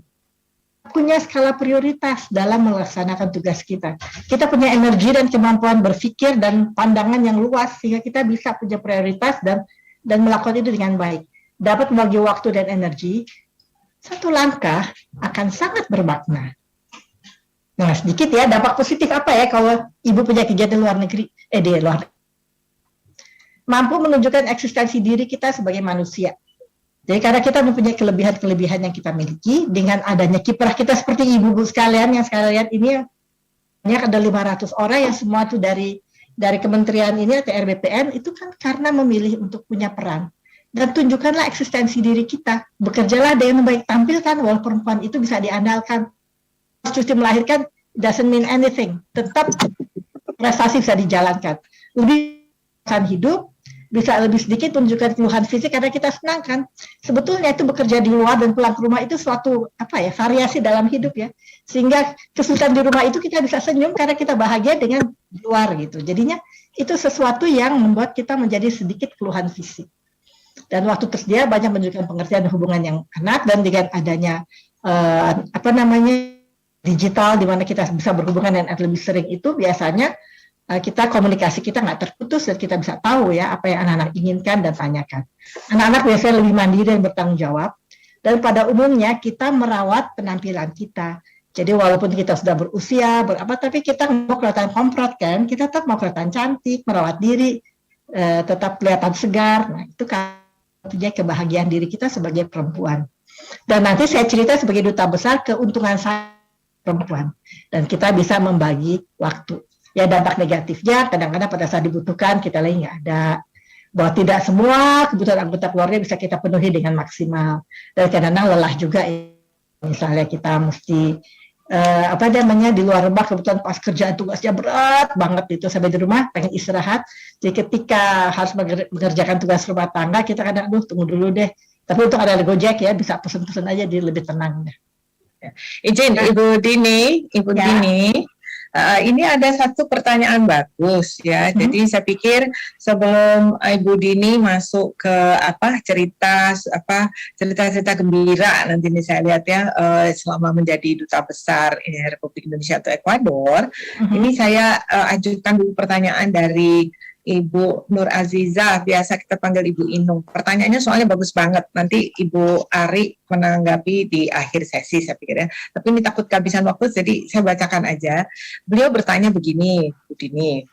Punya skala prioritas dalam melaksanakan tugas kita. Kita punya energi dan kemampuan berpikir dan pandangan yang luas, sehingga kita bisa punya prioritas dan melakukan itu dengan baik. Dapat membagi waktu dan energi, satu langkah akan sangat bermakna. Nah, sedikit ya, dampak positif apa ya kalau ibu punya kegiatan luar negeri, di luar negeri. Mampu menunjukkan eksistensi diri kita sebagai manusia. Jadi karena kita mempunyai kelebihan-kelebihan yang kita miliki, dengan adanya kiprah kita seperti ibu-ibu sekalian yang sekalian ini, ada 500 orang yang semua itu dari kementerian ini atau RBPN, itu kan karena memilih untuk punya peran. Dan tunjukkanlah eksistensi diri kita. Bekerjalah dengan baik, tampilkan bahwa perempuan itu bisa diandalkan. Cuti melahirkan doesn't mean anything. Tetap prestasi bisa dijalankan. Lebih hidup, bisa lebih sedikit menunjukkan keluhan fisik karena kita senang kan. Sebetulnya itu bekerja di luar dan pulang ke rumah itu suatu variasi dalam hidup ya. Sehingga kesulitan di rumah itu kita bisa senyum karena kita bahagia dengan di luar gitu. Jadinya itu sesuatu yang membuat kita menjadi sedikit keluhan fisik. Dan waktu tersedia banyak menunjukkan pengertian hubungan yang enak, dan dengan adanya digital di mana kita bisa berhubungan dan lebih sering, itu biasanya kita komunikasi kita nggak terputus dan kita bisa tahu ya apa yang anak-anak inginkan dan tanyakan. Anak-anak biasanya lebih mandiri dan bertanggung jawab, dan pada umumnya kita merawat penampilan kita. Jadi walaupun kita sudah berusia tapi kita mau kelihatan komprot kan, kita tetap mau kelihatan cantik, merawat diri, tetap kelihatan segar. Nah itu kan punya kebahagiaan diri kita sebagai perempuan. Dan nanti saya cerita sebagai duta besar keuntungan saya perempuan, dan kita bisa membagi waktu. Ya dampak negatifnya kadang-kadang pada saat dibutuhkan kita lagi nggak ada, bahwa tidak semua kebutuhan anggota keluarga bisa kita penuhi dengan maksimal, dan kadang-kadang lelah juga. Misalnya kita mesti di luar rumah, kebetulan pas kerjaan tugasnya berat banget itu, sampai di rumah pengen istirahat, jadi ketika harus mengerjakan tugas rumah tangga kita kadang tunggu dulu deh, tapi untuk ada Gojek ya bisa pesen-pesen aja, jadi lebih tenang deh. Izin Ibu Dini, ini ada satu pertanyaan bagus ya. Jadi saya pikir sebelum Ibu Dini masuk ke cerita gembira nanti ini saya lihat ya, selama menjadi duta besar Republik Indonesia atau Ekuador, ini saya ajukan dulu pertanyaan dari Ibu Nur Aziza, biasa kita panggil Ibu Inung. Pertanyaannya soalnya bagus banget. Nanti Ibu Ari menanggapi di akhir sesi saya pikir ya. Tapi ini takut kehabisan waktu, jadi saya bacakan aja. Beliau bertanya begini, Bu Dini,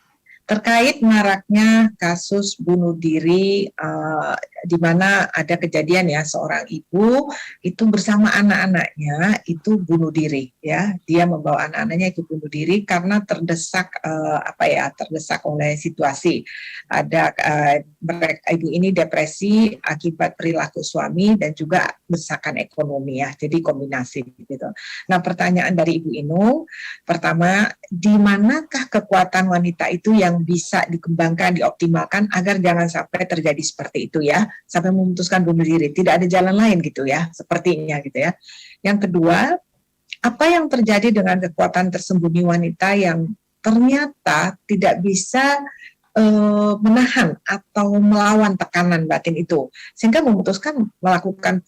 terkait maraknya kasus bunuh diri di mana ada kejadian ya, seorang ibu itu bersama anak-anaknya itu bunuh diri ya, dia membawa anak-anaknya itu bunuh diri karena terdesak terdesak oleh situasi. Ada ibu ini depresi akibat perilaku suami dan juga desakan ekonomi ya, jadi kombinasi gitu. Nah pertanyaan dari Ibu Inung, pertama, di manakah kekuatan wanita itu yang bisa dikembangkan, dioptimalkan agar jangan sampai terjadi seperti itu ya, sampai memutuskan bunuh diri, tidak ada jalan lain gitu ya, sepertinya gitu ya. Yang kedua, apa yang terjadi dengan kekuatan tersembunyi wanita yang ternyata tidak bisa menahan atau melawan tekanan batin itu, sehingga memutuskan melakukan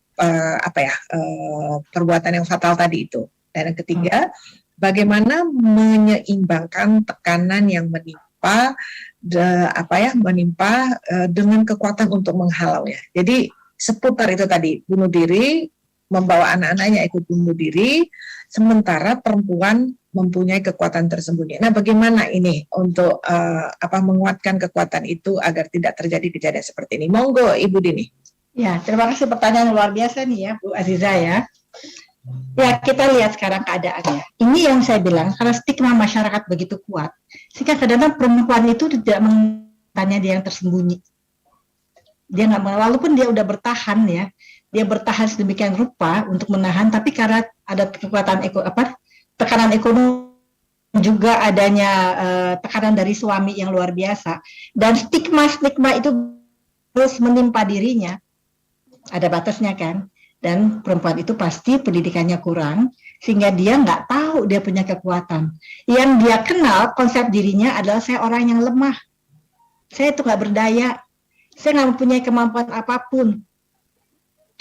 perbuatan yang fatal tadi itu. Dan yang ketiga, bagaimana menyeimbangkan tekanan yang menimpa dengan kekuatan untuk menghalau ya. Jadi seputar itu tadi, bunuh diri, membawa anak-anaknya ikut bunuh diri, sementara perempuan mempunyai kekuatan tersembunyi. Nah, bagaimana ini untuk menguatkan kekuatan itu agar tidak terjadi kejadian seperti ini? Monggo Ibu Dini. Ya, terima kasih, pertanyaan luar biasa nih ya Bu Aziza ya. Ya, kita lihat sekarang keadaannya. Ini yang saya bilang, karena stigma masyarakat begitu kuat, sehingga kadang-kadang perempuan itu tidak menanya dia yang tersembunyi. Dia nggak, walaupun dia udah bertahan ya, dia bertahan sedemikian rupa untuk menahan, tapi karena ada kekuatan tekanan ekonomi, juga adanya tekanan dari suami yang luar biasa, dan stigma itu terus menimpa dirinya, ada batasnya kan. Dan perempuan itu pasti pendidikannya kurang, sehingga dia nggak tahu dia punya kekuatan. Yang dia kenal konsep dirinya adalah saya orang yang lemah, saya itu nggak berdaya, saya nggak mempunyai kemampuan apapun.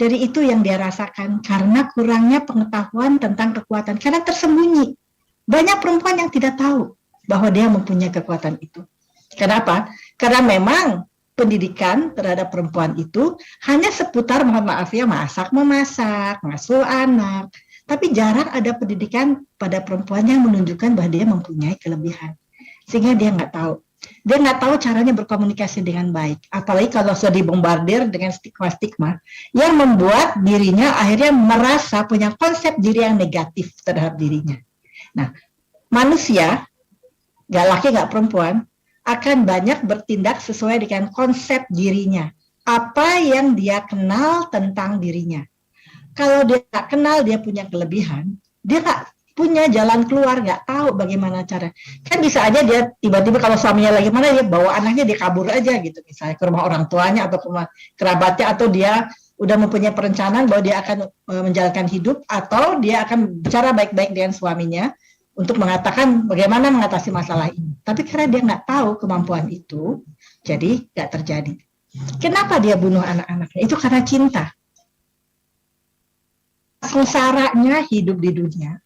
Jadi itu yang dia rasakan karena kurangnya pengetahuan tentang kekuatan, karena tersembunyi. Banyak perempuan yang tidak tahu bahwa dia mempunyai kekuatan itu. Kenapa? Karena memang pendidikan terhadap perempuan itu hanya seputar, mohon maaf ya, masak, memasak, ngasuh anak. Tapi jarang ada pendidikan pada perempuan yang menunjukkan bahwa dia mempunyai kelebihan. Sehingga dia nggak tahu. Dia nggak tahu caranya berkomunikasi dengan baik. Apalagi kalau sudah dibombardir dengan stigma-stigma yang membuat dirinya akhirnya merasa punya konsep diri yang negatif terhadap dirinya. Nah, manusia, nggak laki nggak perempuan, akan banyak bertindak sesuai dengan konsep dirinya. Apa yang dia kenal tentang dirinya. Kalau dia nggak kenal dia punya kelebihan, dia nggak punya jalan keluar, nggak tahu bagaimana cara. Kan bisa aja dia tiba-tiba kalau suaminya lagi mana, dia bawa anaknya, dia kabur aja gitu, misalnya ke rumah orang tuanya atau ke rumah kerabatnya, atau dia udah mempunyai perencanaan bahwa dia akan menjalankan hidup, atau dia akan bicara baik-baik dengan suaminya untuk mengatakan bagaimana mengatasi masalah ini. Tapi karena dia nggak tahu kemampuan itu, jadi nggak terjadi. Kenapa dia bunuh anak-anaknya? Itu karena cinta. Sengsaranya hidup di dunia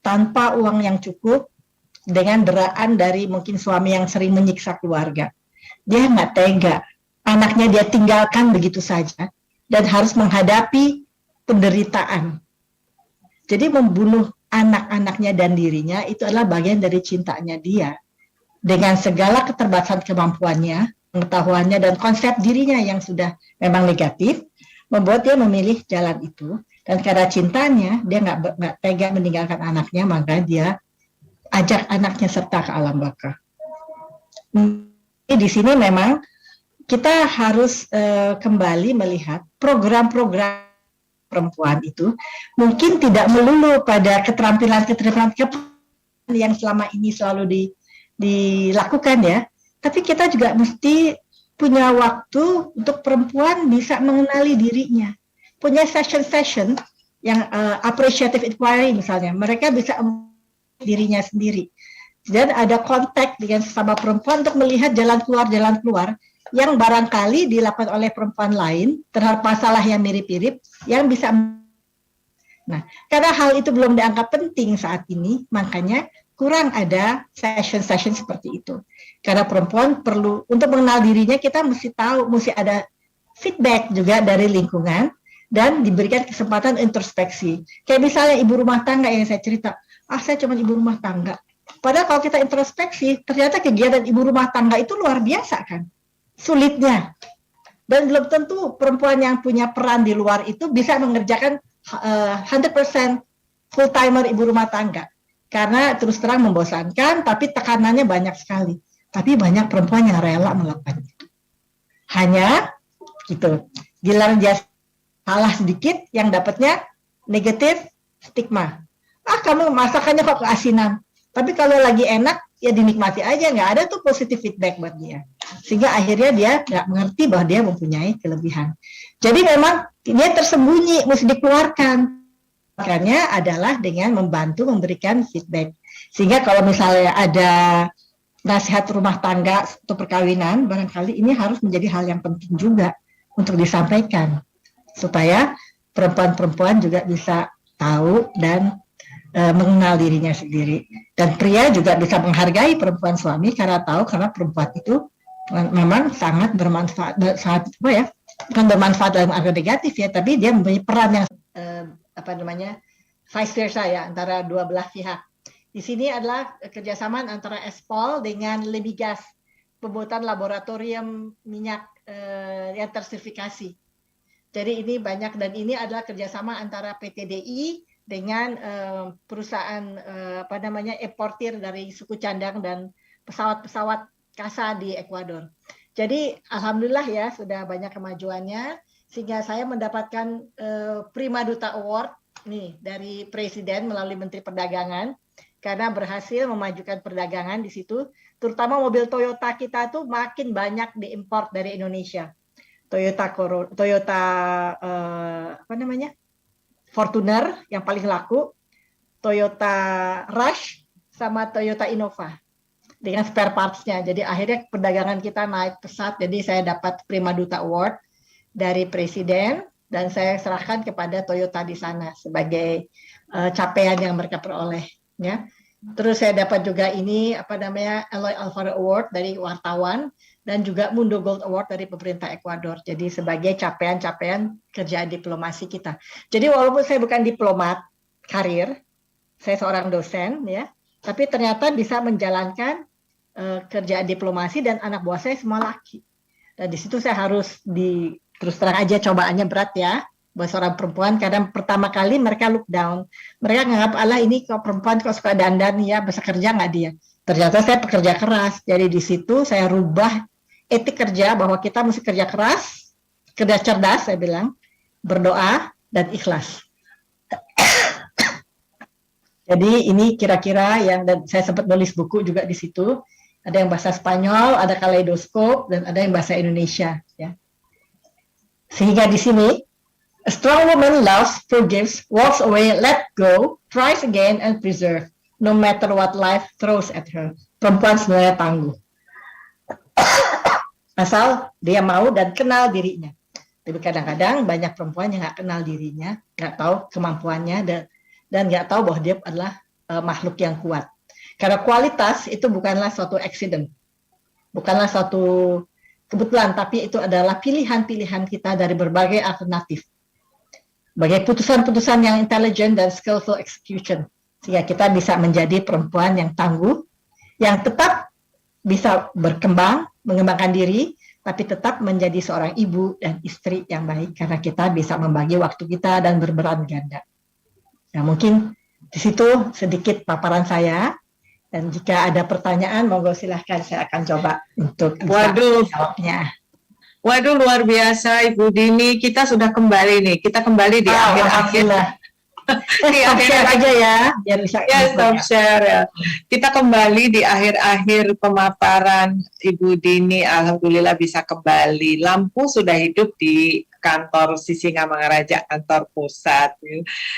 tanpa uang yang cukup, dengan deraan dari mungkin suami yang sering menyiksa keluarga. Dia nggak tega, anaknya dia tinggalkan begitu saja, dan harus menghadapi penderitaan. Jadi membunuh anak-anaknya dan dirinya itu adalah bagian dari cintanya dia. Dengan segala keterbatasan kemampuannya, pengetahuannya, dan konsep dirinya yang sudah memang negatif, membuat dia memilih jalan itu. Dan karena cintanya, dia nggak tega meninggalkan anaknya, maka dia ajak anaknya serta ke alam baka. Di sini memang kita harus kembali melihat program-program perempuan itu mungkin tidak melulu pada keterampilan yang selama ini selalu dilakukan ya, tapi kita juga mesti punya waktu untuk perempuan bisa mengenali dirinya. Punya session yang appreciative inquiry misalnya, mereka bisa dirinya sendiri. Dan ada kontak dengan sesama perempuan untuk melihat jalan keluar yang barangkali dilakukan oleh perempuan lain terhadap masalah yang mirip-mirip yang bisa. Nah, karena hal itu belum dianggap penting saat ini, makanya kurang ada session seperti itu. Karena perempuan perlu, untuk mengenal dirinya, kita mesti tahu, mesti ada feedback juga dari lingkungan, dan diberikan kesempatan introspeksi. Kayak misalnya ibu rumah tangga yang saya cerita, saya cuma ibu rumah tangga. Padahal kalau kita introspeksi, ternyata kegiatan ibu rumah tangga itu luar biasa kan, sulitnya. Dan belum tentu perempuan yang punya peran di luar itu bisa mengerjakan 100% full-timer ibu rumah tangga. Karena terus terang membosankan, tapi tekanannya banyak sekali. Tapi banyak perempuan yang rela melakukan itu. Hanya gitu, giliran dia salah sedikit, yang dapatnya negatif stigma. Kamu masakannya kok keasinan. Tapi kalau lagi enak, ya dinikmati aja. Nggak ada tuh positive feedback buat dia. Sehingga akhirnya dia nggak mengerti bahwa dia mempunyai kelebihan. Jadi memang dia tersembunyi, mesti dikeluarkan. Makanya adalah dengan membantu memberikan feedback. Sehingga kalau misalnya ada nasihat rumah tangga atau perkawinan, barangkali ini harus menjadi hal yang penting juga untuk disampaikan. Supaya perempuan-perempuan juga bisa tahu dan mengenal dirinya sendiri. Dan pria juga bisa menghargai perempuan suami karena tahu, karena perempuan itu memang sangat bermanfaat, bukan bermanfaat dalam arti negatif ya, tapi dia mempunyai peran yang vice versa ya, antara dua belah pihak. Di sini adalah kerjasama antara Espol dengan Lemigas, pembuatan laboratorium minyak yang tersertifikasi. Jadi ini banyak, dan ini adalah kerjasama antara PTDI dengan perusahaan importir dari suku cadang dan pesawat-pesawat CASA di Ekuador. Jadi alhamdulillah ya sudah banyak kemajuannya sehingga saya mendapatkan Prima Duta Award nih dari Presiden melalui Menteri Perdagangan karena berhasil memajukan perdagangan di situ, terutama mobil Toyota kita tuh makin banyak diimpor dari Indonesia. Toyota apa namanya? Fortuner yang paling laku, Toyota Rush sama Toyota Innova dengan spare parts-nya. Jadi akhirnya perdagangan kita naik pesat. Jadi saya dapat Prima Duta Award dari Presiden dan saya serahkan kepada Toyota di sana sebagai capaian yang mereka peroleh. Ya. Terus saya dapat juga ini Eloy Alfaro Award dari wartawan dan juga Mundo Gold Award dari pemerintah Ekuador. Jadi sebagai capaian-capaian kerjaan diplomasi kita. Jadi walaupun saya bukan diplomat karir, saya seorang dosen ya, tapi ternyata bisa menjalankan kerjaan diplomasi dan anak buah saya semua laki. Dan di situ saya harus terus terang aja cobaannya berat ya buat seorang perempuan karena pertama kali mereka look down. Mereka nganggap ini kok perempuan kok suka dandan ya, bisa kerja nggak dia. Ternyata saya pekerja keras. Jadi di situ saya rubah etik kerja bahwa kita mesti kerja keras, kerja cerdas saya bilang, berdoa dan ikhlas. Jadi ini kira-kira dan saya sempat nulis buku juga di situ. Ada yang bahasa Spanyol, ada kaleidoskop, dan ada yang bahasa Indonesia. Ya. Sehingga di sini, a strong woman loves, forgives, walks away, let go, tries again, and preserve, no matter what life throws at her. Perempuan sebenarnya tangguh. Asal dia mau dan kenal dirinya. Tapi kadang-kadang banyak perempuan yang nggak kenal dirinya, nggak tahu kemampuannya, dan nggak tahu bahwa dia adalah makhluk yang kuat. Karena kualitas itu bukanlah suatu accident, bukanlah suatu kebetulan, tapi itu adalah pilihan-pilihan kita dari berbagai alternatif. Sebagai putusan-putusan yang intelijen dan skillful execution. Sehingga kita bisa menjadi perempuan yang tangguh, yang tetap bisa berkembang, mengembangkan diri, tapi tetap menjadi seorang ibu dan istri yang baik. Karena kita bisa membagi waktu kita dan berperan ganda. Nah mungkin di situ sedikit paparan saya. Dan jika ada pertanyaan, monggo silahkan saya akan coba untuk jawabnya. Waduh, luar biasa Ibu Dini. Kita sudah kembali nih. Kita kembali di akhir-akhir. Di akhir aja ya. Biar bisa stop share ya. Kita kembali di akhir-akhir pemaparan Ibu Dini. Alhamdulillah bisa kembali. Lampu sudah hidup di kantor Sisingamangaraja, kantor pusat.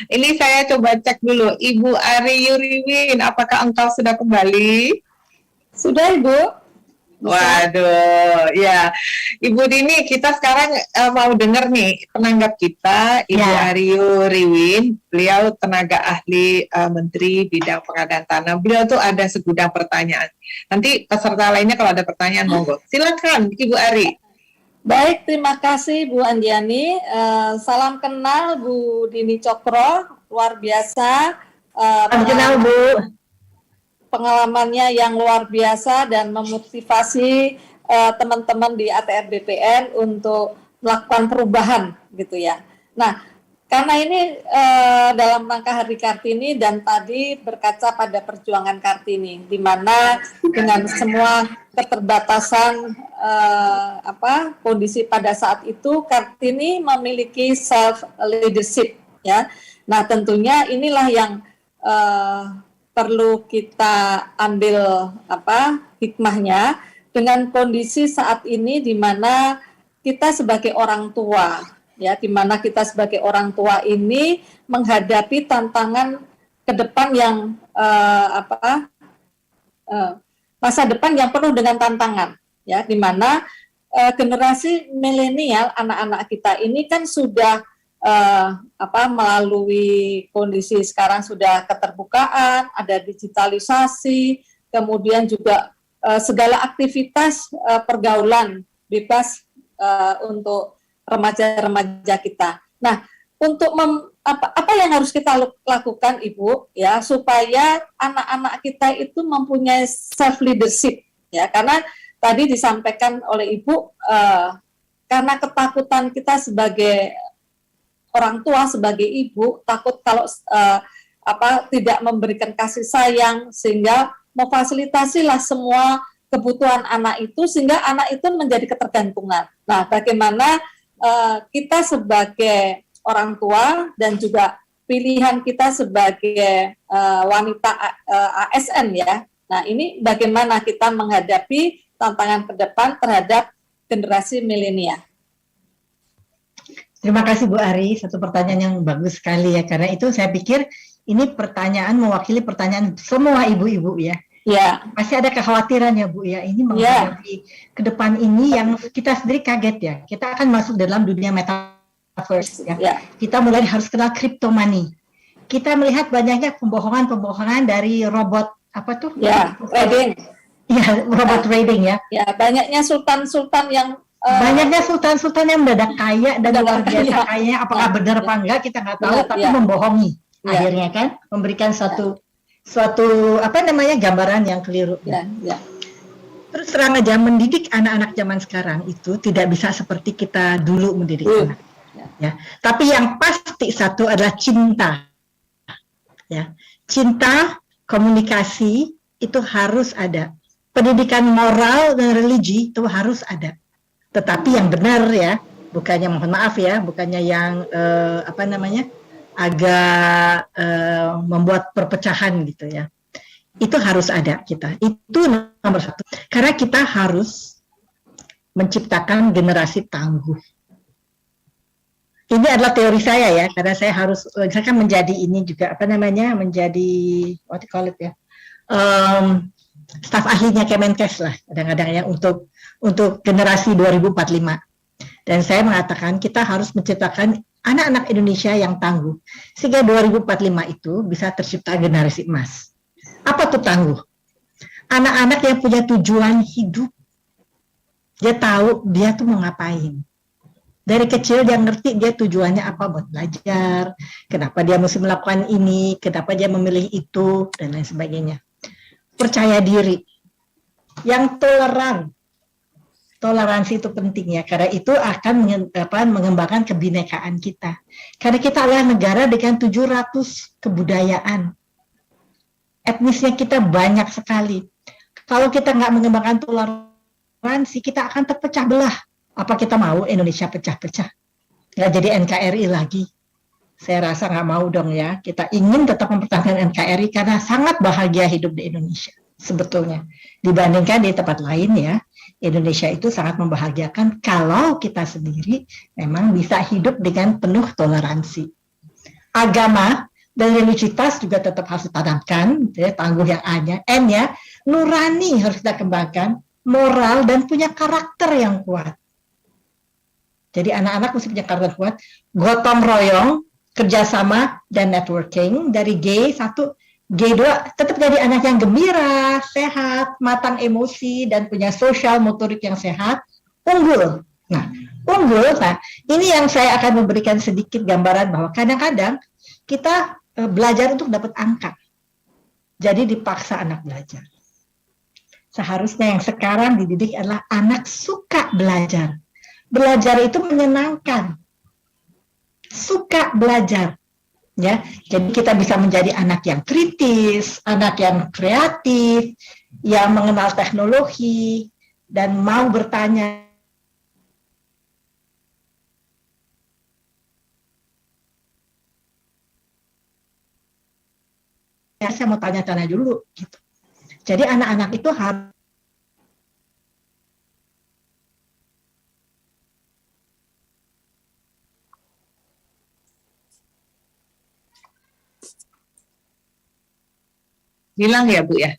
Ini saya coba cek dulu, Ibu Ari Yuriwin, apakah engkau sudah kembali? Sudah, Ibu. Waduh, ya. Ibu Dini, kita sekarang mau dengar nih penanggap kita, Ibu Ari Yuriwin. Beliau tenaga ahli Menteri Bidang Pengadaan Tanah. Beliau tuh ada segudang pertanyaan. Nanti peserta lainnya kalau ada pertanyaan, monggo. Silakan, Ibu Ari. Baik, terima kasih Bu Andiani. Salam kenal Bu Dini Cokro, luar biasa. Kenal Bu. Pengalamannya yang luar biasa dan memotivasi teman-teman di ATR BPN untuk melakukan perubahan gitu ya. Nah, karena ini dalam rangka Hari Kartini dan tadi berkaca pada perjuangan Kartini, di mana dengan semua keterbatasan kondisi pada saat itu, Kartini memiliki self leadership ya. Nah tentunya inilah yang perlu kita ambil hikmahnya dengan kondisi saat ini di mana kita sebagai orang tua ya, di mana kita sebagai orang tua ini menghadapi tantangan ke depan yang masa depan yang penuh dengan tantangan ya, di mana generasi milenial anak-anak kita ini kan sudah melalui kondisi sekarang sudah keterbukaan, ada digitalisasi, kemudian juga segala aktivitas pergaulan bebas untuk remaja-remaja kita. Nah, untuk apa yang harus kita lakukan Ibu ya supaya anak-anak kita itu mempunyai self leadership ya, karena tadi disampaikan oleh Ibu karena ketakutan kita sebagai orang tua, sebagai ibu takut kalau tidak memberikan kasih sayang sehingga memfasilitasilah semua kebutuhan anak itu sehingga anak itu menjadi ketergantungan. Nah, bagaimana kita sebagai orang tua dan juga pilihan kita sebagai wanita ASN ya. Nah, ini bagaimana kita menghadapi tantangan ke depan terhadap generasi milenial. Terima kasih Bu Ari, satu pertanyaan yang bagus sekali ya, karena itu saya pikir ini pertanyaan mewakili pertanyaan semua ibu-ibu ya. Ya. Pasti ada kekhawatiran ya Bu ya, ini menghadapi ke depan ini yang kita sendiri kaget ya. Kita akan masuk dalam dunia metaverse ya. Kita mulai harus kenal crypto money. Kita melihat banyaknya pembohongan-pembohongan dari robot apa tuh? Ya, trading. Ya, robot trading ya. Ya, banyaknya sultan-sultan yang banyaknya sultan-sultan yang mendadak kaya dan luar biasa kayanya, apakah benar apa enggak kita nggak tahu, tapi membohongi akhirnya kan, memberikan suatu apa namanya gambaran yang keliru. Terus terang aja mendidik anak-anak zaman sekarang itu tidak bisa seperti kita dulu mendidik anak. Ya, tapi yang pasti satu adalah cinta. Ya, cinta, komunikasi itu harus ada. Pendidikan moral dan religi itu harus ada. Tetapi yang benar ya, bukannya mohon maaf ya, bukannya yang apa namanya agak membuat perpecahan gitu ya. Itu harus ada kita. Itu nomor satu. Karena kita harus menciptakan generasi tangguh. Ini adalah teori saya ya, karena saya harus, saya kan menjadi ini juga apa namanya, menjadi what you call it ya, staf ahlinya Kemenkes lah, kadang-kadang ya untuk generasi 2045. Dan saya mengatakan kita harus menciptakan anak-anak Indonesia yang tangguh, sehingga 2045 itu bisa tercipta generasi emas. Apa tuh tangguh? Anak-anak yang punya tujuan hidup. Dia tahu dia tuh mau ngapain. Dari kecil dia ngerti dia tujuannya apa buat belajar, kenapa dia mesti melakukan ini, kenapa dia memilih itu, dan lain sebagainya. Percaya diri, yang toleran. Toleransi itu penting ya, karena itu akan mengembangkan kebinekaan kita. Karena kita adalah negara dengan 700 kebudayaan. Etnisnya kita banyak sekali. Kalau kita nggak mengembangkan toleransi, kita akan terpecah belah. Apa kita mau Indonesia pecah-pecah? Nggak jadi NKRI lagi. Saya rasa nggak mau dong ya. Kita ingin tetap mempertahankan NKRI karena sangat bahagia hidup di Indonesia. Sebetulnya. Dibandingkan di tempat lain ya. Indonesia itu sangat membahagiakan kalau kita sendiri memang bisa hidup dengan penuh toleransi. Agama dan religiusitas juga tetap harus ditanamkan. Ya, tangguh yang A-nya. N-nya, nurani harus kita kembangkan. Moral dan punya karakter yang kuat. Jadi anak-anak mesti punya karakter kuat, gotong royong, kerjasama, dan networking. Dari G1, G2, tetap jadi anak yang gembira, sehat, matang emosi, dan punya sosial motorik yang sehat, unggul. Nah, unggul, nah ini yang saya akan memberikan sedikit gambaran bahwa kadang-kadang kita belajar untuk dapat angka. Jadi dipaksa anak belajar. Seharusnya yang sekarang dididik adalah anak suka belajar. Belajar itu menyenangkan, suka belajar, ya. Jadi kita bisa menjadi anak yang kritis, anak yang kreatif, yang mengenal teknologi dan mau bertanya. Ya, saya mau tanya-tanya dulu, gitu. Jadi anak-anak itu harus hilang ya Bu ya?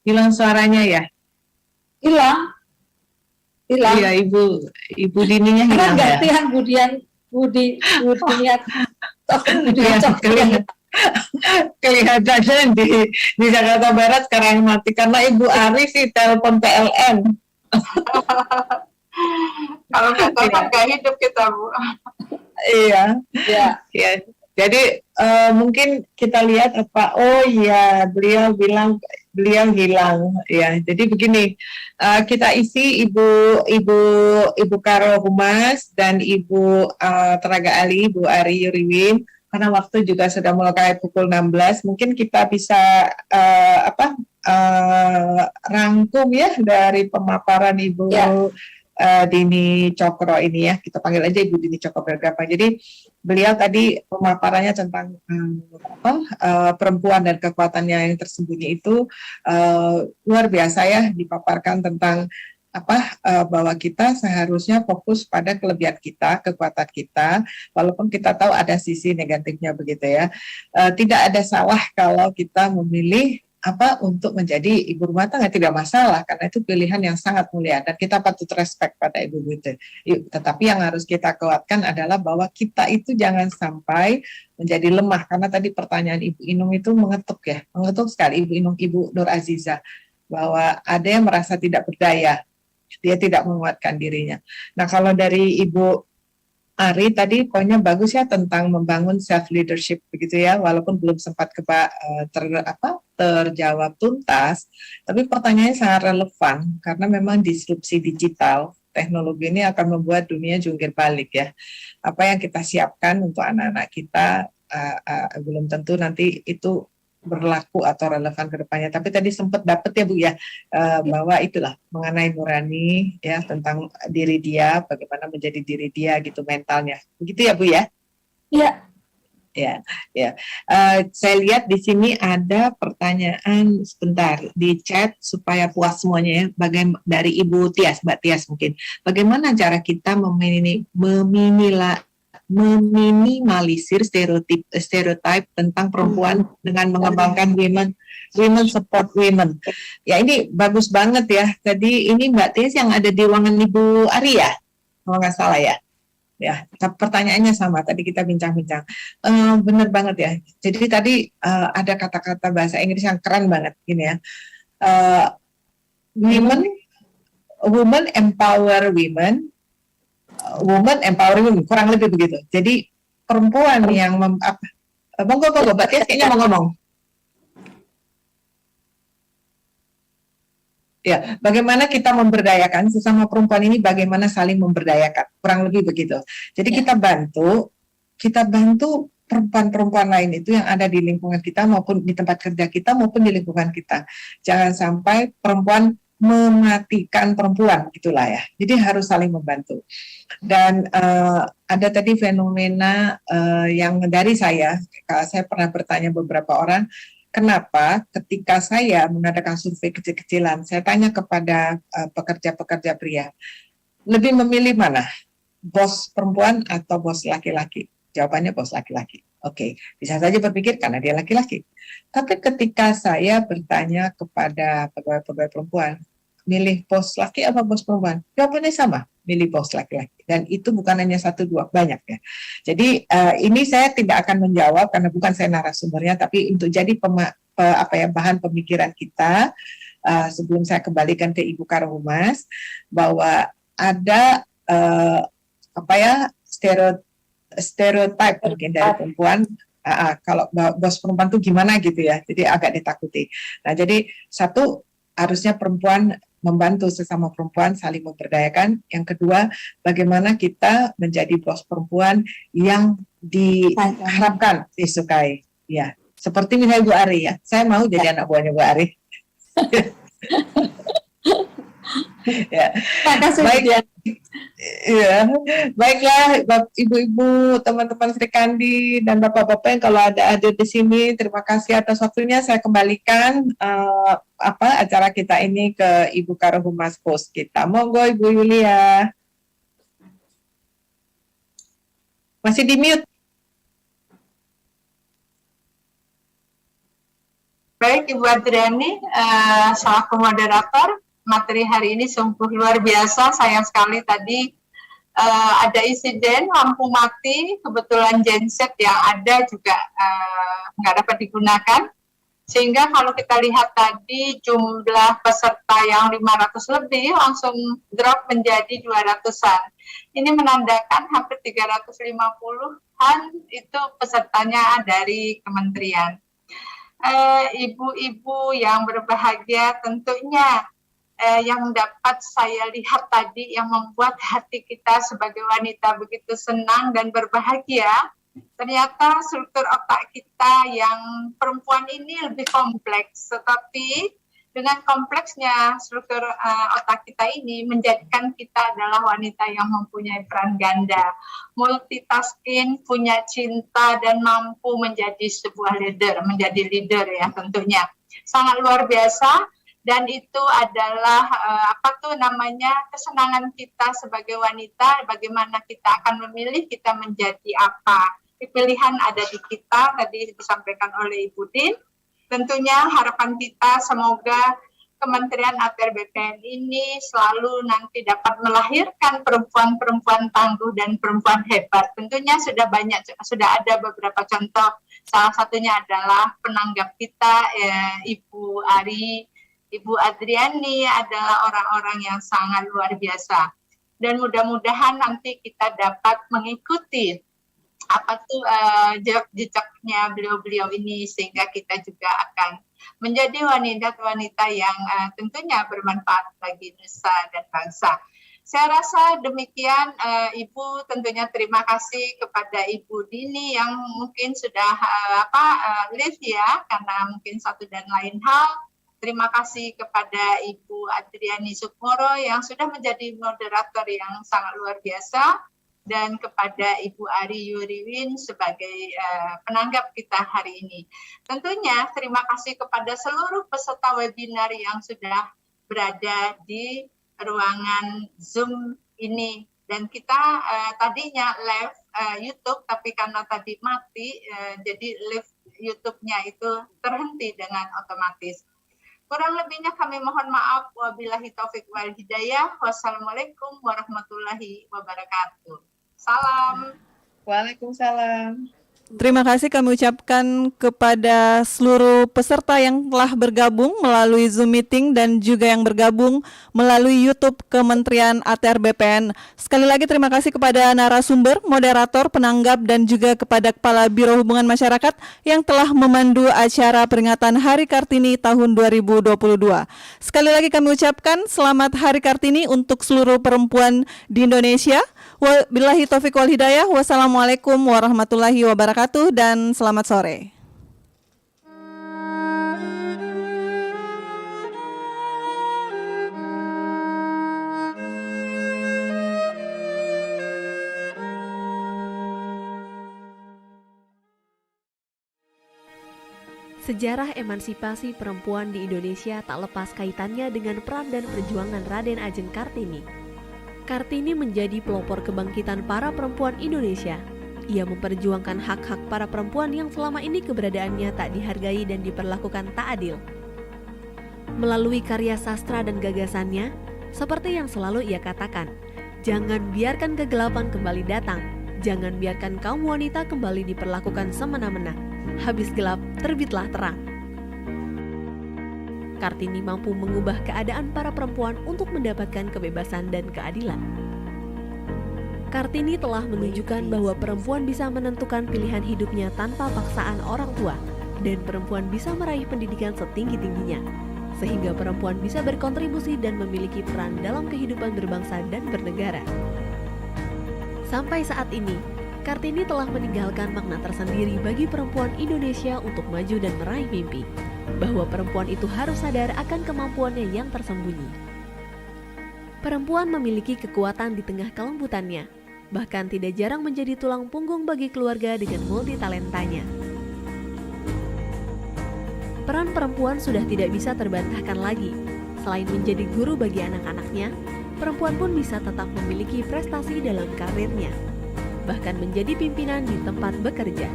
Hilang suaranya ya? Hilang. Iya Ibu Dininya hilang ya? Gantian Budi kelihatannya di Jakarta Barat sekarang mati karena Ibu Ari sih telepon PLN. Kalau nggak telepon nggak hidup kita Bu. Iya. Jadi mungkin kita lihat apa? Oh iya, beliau bilang beliau hilang. Ya, jadi begini, kita isi Ibu Karo Humas dan Ibu tenaga ahli Ibu Ari Yuriwin. Karena waktu juga sudah mulai pukul 16, mungkin kita bisa rangkum ya dari pemaparan Ibu Ya. Dini Cokro ini ya, kita panggil aja Ibu Dini Cokro Bergapa. Jadi beliau tadi pemaparannya tentang perempuan dan kekuatannya yang tersembunyi itu luar biasa ya, dipaparkan tentang bahwa kita seharusnya fokus pada kelebihan kita, kekuatan kita, walaupun kita tahu ada sisi negatifnya begitu ya. Tidak ada salah kalau kita memilih untuk menjadi ibu rumah tangga, tidak masalah karena itu pilihan yang sangat mulia dan kita patut respect pada ibu itu. Tetapi yang harus kita kuatkan adalah bahwa kita itu jangan sampai menjadi lemah, karena tadi pertanyaan Ibu Inung itu mengetuk sekali Ibu Nur Aziza, bahwa ada yang merasa tidak berdaya, dia tidak menguatkan dirinya. Nah, kalau dari Ibu Ari tadi poinnya bagus ya tentang membangun self leadership begitu ya, walaupun belum sempat terjawab tuntas, tapi pertanyaannya sangat relevan karena memang disrupsi digital teknologi ini akan membuat dunia jungkir balik ya. Apa yang kita siapkan untuk anak-anak kita belum tentu nanti itu berlaku atau relevan ke depannya. Tapi tadi sempat dapat ya Bu ya, bahwa itulah mengenai nurani ya, tentang diri dia, bagaimana menjadi diri dia gitu mentalnya. Begitu ya Bu ya? Iya. Ya. Saya lihat di sini ada pertanyaan sebentar di chat supaya puas semuanya ya. Dari Ibu Tias, Mbak Tias mungkin. Bagaimana cara kita meminimalisir stereotip tentang perempuan dengan mengembangkan women support women. Ya, ini bagus banget ya. Tadi ini Mbak Tias yang ada di ruangan Ibu Ari ya, kalau nggak salah ya. Ya, pertanyaannya sama. Tadi kita bincang-bincang. Benar banget ya. Jadi tadi ada kata-kata bahasa Inggris yang keren banget gini ya. Women empower women. Woman empowering, kurang lebih begitu. Jadi perempuan yang monggo Mbak Tias kayaknya mau ngomong. Ya, bagaimana kita memberdayakan sesama perempuan ini, bagaimana saling memberdayakan, kurang lebih begitu. Jadi kita bantu perempuan-perempuan lain itu yang ada di lingkungan kita maupun di tempat kerja kita maupun di lingkungan kita. Jangan sampai perempuan mematikan perempuan gitulah ya. Jadi harus saling membantu. Dan ada tadi fenomena yang dari saya pernah bertanya beberapa orang, kenapa ketika saya mengadakan survei kecil-kecilan, saya tanya kepada pekerja-pekerja pria, lebih memilih mana? Bos perempuan atau bos laki-laki? Jawabannya bos laki-laki. Oke, bisa saja berpikir karena dia laki-laki. Tapi ketika saya bertanya kepada pegawai-pegawai perempuan, milih bos laki apa bos perempuan? Jawabannya sama, milih bos laki-laki. Dan itu bukan hanya satu dua, banyak ya. Jadi ini saya tidak akan menjawab karena bukan saya narasumbernya, tapi untuk jadi bahan pemikiran kita sebelum saya kembalikan ke Ibu Karohumas, bahwa ada stereotip mungkin dari perempuan. Kalau bos perempuan tuh gimana gitu ya, jadi agak ditakuti. Nah, jadi satu, harusnya perempuan membantu sesama perempuan, saling memberdayakan. Yang kedua, bagaimana kita menjadi bos perempuan yang diharapkan, disukai. Ya, seperti misalnya Bu Ari ya, saya mau jadi anak buahnya Bu Ari. Ya. Baik ya. Ya, baiklah ibu-ibu, teman-teman Sri Kandi dan bapak-bapak yang kalau ada hadir di sini, terima kasih atas waktunya. Saya kembalikan acara kita ini ke Ibu Karohumas host kita. Monggo Ibu Yulia. Masih di mute. Baik Ibu Adriani, selaku moderator, materi hari ini sungguh luar biasa. Sayang sekali tadi ada insiden lampu mati, kebetulan genset yang ada juga nggak dapat digunakan. Sehingga kalau kita lihat tadi jumlah peserta yang 500 lebih langsung drop menjadi 200-an. Ini menandakan hampir 350-an itu pesertanya dari kementerian. Ibu-ibu yang berbahagia, tentunya yang dapat saya lihat tadi yang membuat hati kita sebagai wanita begitu senang dan berbahagia, ternyata struktur otak kita yang perempuan ini lebih kompleks, tetapi dengan kompleksnya struktur otak kita ini menjadikan kita adalah wanita yang mempunyai peran ganda, multitasking, punya cinta dan mampu menjadi sebuah menjadi leader ya tentunya. Sangat luar biasa dan itu adalah kesenangan kita sebagai wanita, bagaimana kita akan memilih kita menjadi apa. Pilihan ada di kita, tadi disampaikan oleh Ibu Din. Tentunya harapan kita semoga Kementerian ATR BPN ini selalu nanti dapat melahirkan perempuan-perempuan tangguh dan perempuan hebat. Tentunya sudah ada beberapa contoh. Salah satunya adalah penanggap kita Ibu Ari, Ibu Adriani adalah orang-orang yang sangat luar biasa. Dan mudah-mudahan nanti kita dapat mengikuti jejaknya beliau-beliau ini sehingga kita juga akan menjadi wanita-wanita yang tentunya bermanfaat bagi nusa dan bangsa. Saya rasa demikian Ibu, tentunya terima kasih kepada Ibu Dini yang mungkin sudah live ya karena mungkin satu dan lain hal. Terima kasih kepada Ibu Adriani Sukmoro yang sudah menjadi moderator yang sangat luar biasa. Dan kepada Ibu Ari Yuriwin sebagai penanggap kita hari ini. Tentunya terima kasih kepada seluruh peserta webinar yang sudah berada di ruangan Zoom ini. Dan kita tadinya live YouTube, tapi karena tadi mati, jadi live YouTube-nya itu terhenti dengan otomatis. Kurang lebihnya kami mohon maaf. Wabillahi taufiq wal hidayah. Wassalamualaikum warahmatullahi wabarakatuh. Salam. Waalaikumsalam. Terima kasih kami ucapkan kepada seluruh peserta yang telah bergabung melalui Zoom meeting dan juga yang bergabung melalui YouTube Kementerian ATR BPN. Sekali lagi terima kasih kepada narasumber, moderator, penanggap dan juga kepada Kepala Biro Hubungan Masyarakat yang telah memandu acara peringatan Hari Kartini tahun 2022. Sekali lagi kami ucapkan selamat Hari Kartini untuk seluruh perempuan di Indonesia. Wabillahi taufiq wal hidayah. Wassalamualaikum warahmatullahi wabarakatuh dan selamat sore. Sejarah emansipasi perempuan di Indonesia tak lepas kaitannya dengan peran dan perjuangan Raden Ajeng Kartini. Kartini menjadi pelopor kebangkitan para perempuan Indonesia. Ia memperjuangkan hak-hak para perempuan yang selama ini keberadaannya tak dihargai dan diperlakukan tak adil. Melalui karya sastra dan gagasannya, seperti yang selalu ia katakan, jangan biarkan kegelapan kembali datang, jangan biarkan kaum wanita kembali diperlakukan semena-mena. Habis gelap, terbitlah terang. Kartini mampu mengubah keadaan para perempuan untuk mendapatkan kebebasan dan keadilan. Kartini telah menunjukkan bahwa perempuan bisa menentukan pilihan hidupnya tanpa paksaan orang tua, dan perempuan bisa meraih pendidikan setinggi-tingginya, sehingga perempuan bisa berkontribusi dan memiliki peran dalam kehidupan berbangsa dan bernegara. Sampai saat ini, Kartini telah meninggalkan makna tersendiri bagi perempuan Indonesia untuk maju dan meraih mimpi, bahwa perempuan itu harus sadar akan kemampuannya yang tersembunyi. Perempuan memiliki kekuatan di tengah kelembutannya, bahkan tidak jarang menjadi tulang punggung bagi keluarga dengan multitalentanya. Peran perempuan sudah tidak bisa terbantahkan lagi. Selain menjadi guru bagi anak-anaknya, perempuan pun bisa tetap memiliki prestasi dalam karirnya, bahkan menjadi pimpinan di tempat bekerja.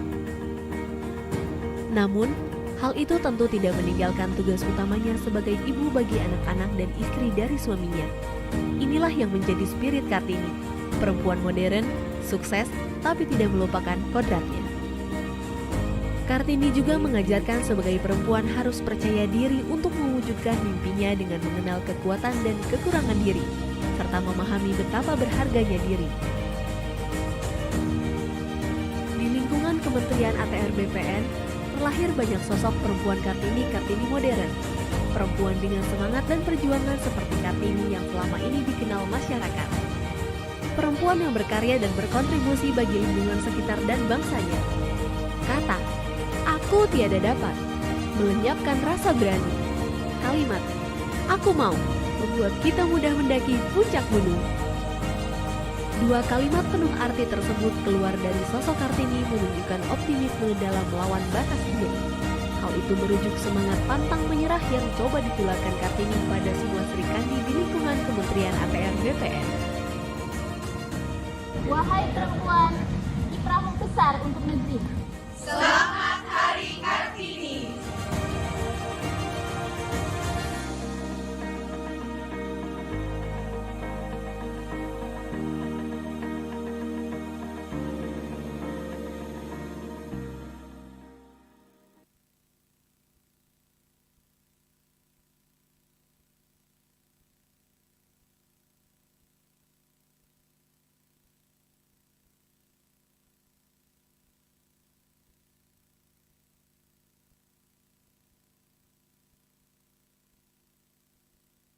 Namun, hal itu tentu tidak meninggalkan tugas utamanya sebagai ibu bagi anak-anak dan istri dari suaminya. Inilah yang menjadi spirit Kartini, perempuan modern, sukses, tapi tidak melupakan kodratnya. Kartini juga mengajarkan sebagai perempuan harus percaya diri untuk mewujudkan mimpinya dengan mengenal kekuatan dan kekurangan diri, serta memahami betapa berharganya diri. Di lingkungan Kementerian ATR BPN, terlahir banyak sosok perempuan Kartini modern. Perempuan dengan semangat dan perjuangan seperti Kartini yang selama ini dikenal masyarakat. Perempuan yang berkarya dan berkontribusi bagi lingkungan sekitar dan bangsanya. Kata, "Aku tiada dapat," melenyapkan rasa berani. kalimat "Aku mau" membuat kita mudah mendaki puncak gunung. Dua kalimat penuh arti tersebut keluar dari sosok Kartini menunjukkan optimisme dalam melawan batas hidup. Hal itu merujuk semangat pantang menyerah yang coba ditularkan Kartini pada semua Serikandi di lingkungan Kementerian ATR BPN. Wahai perempuan, kiprahmu besar untuk negeri. Selamat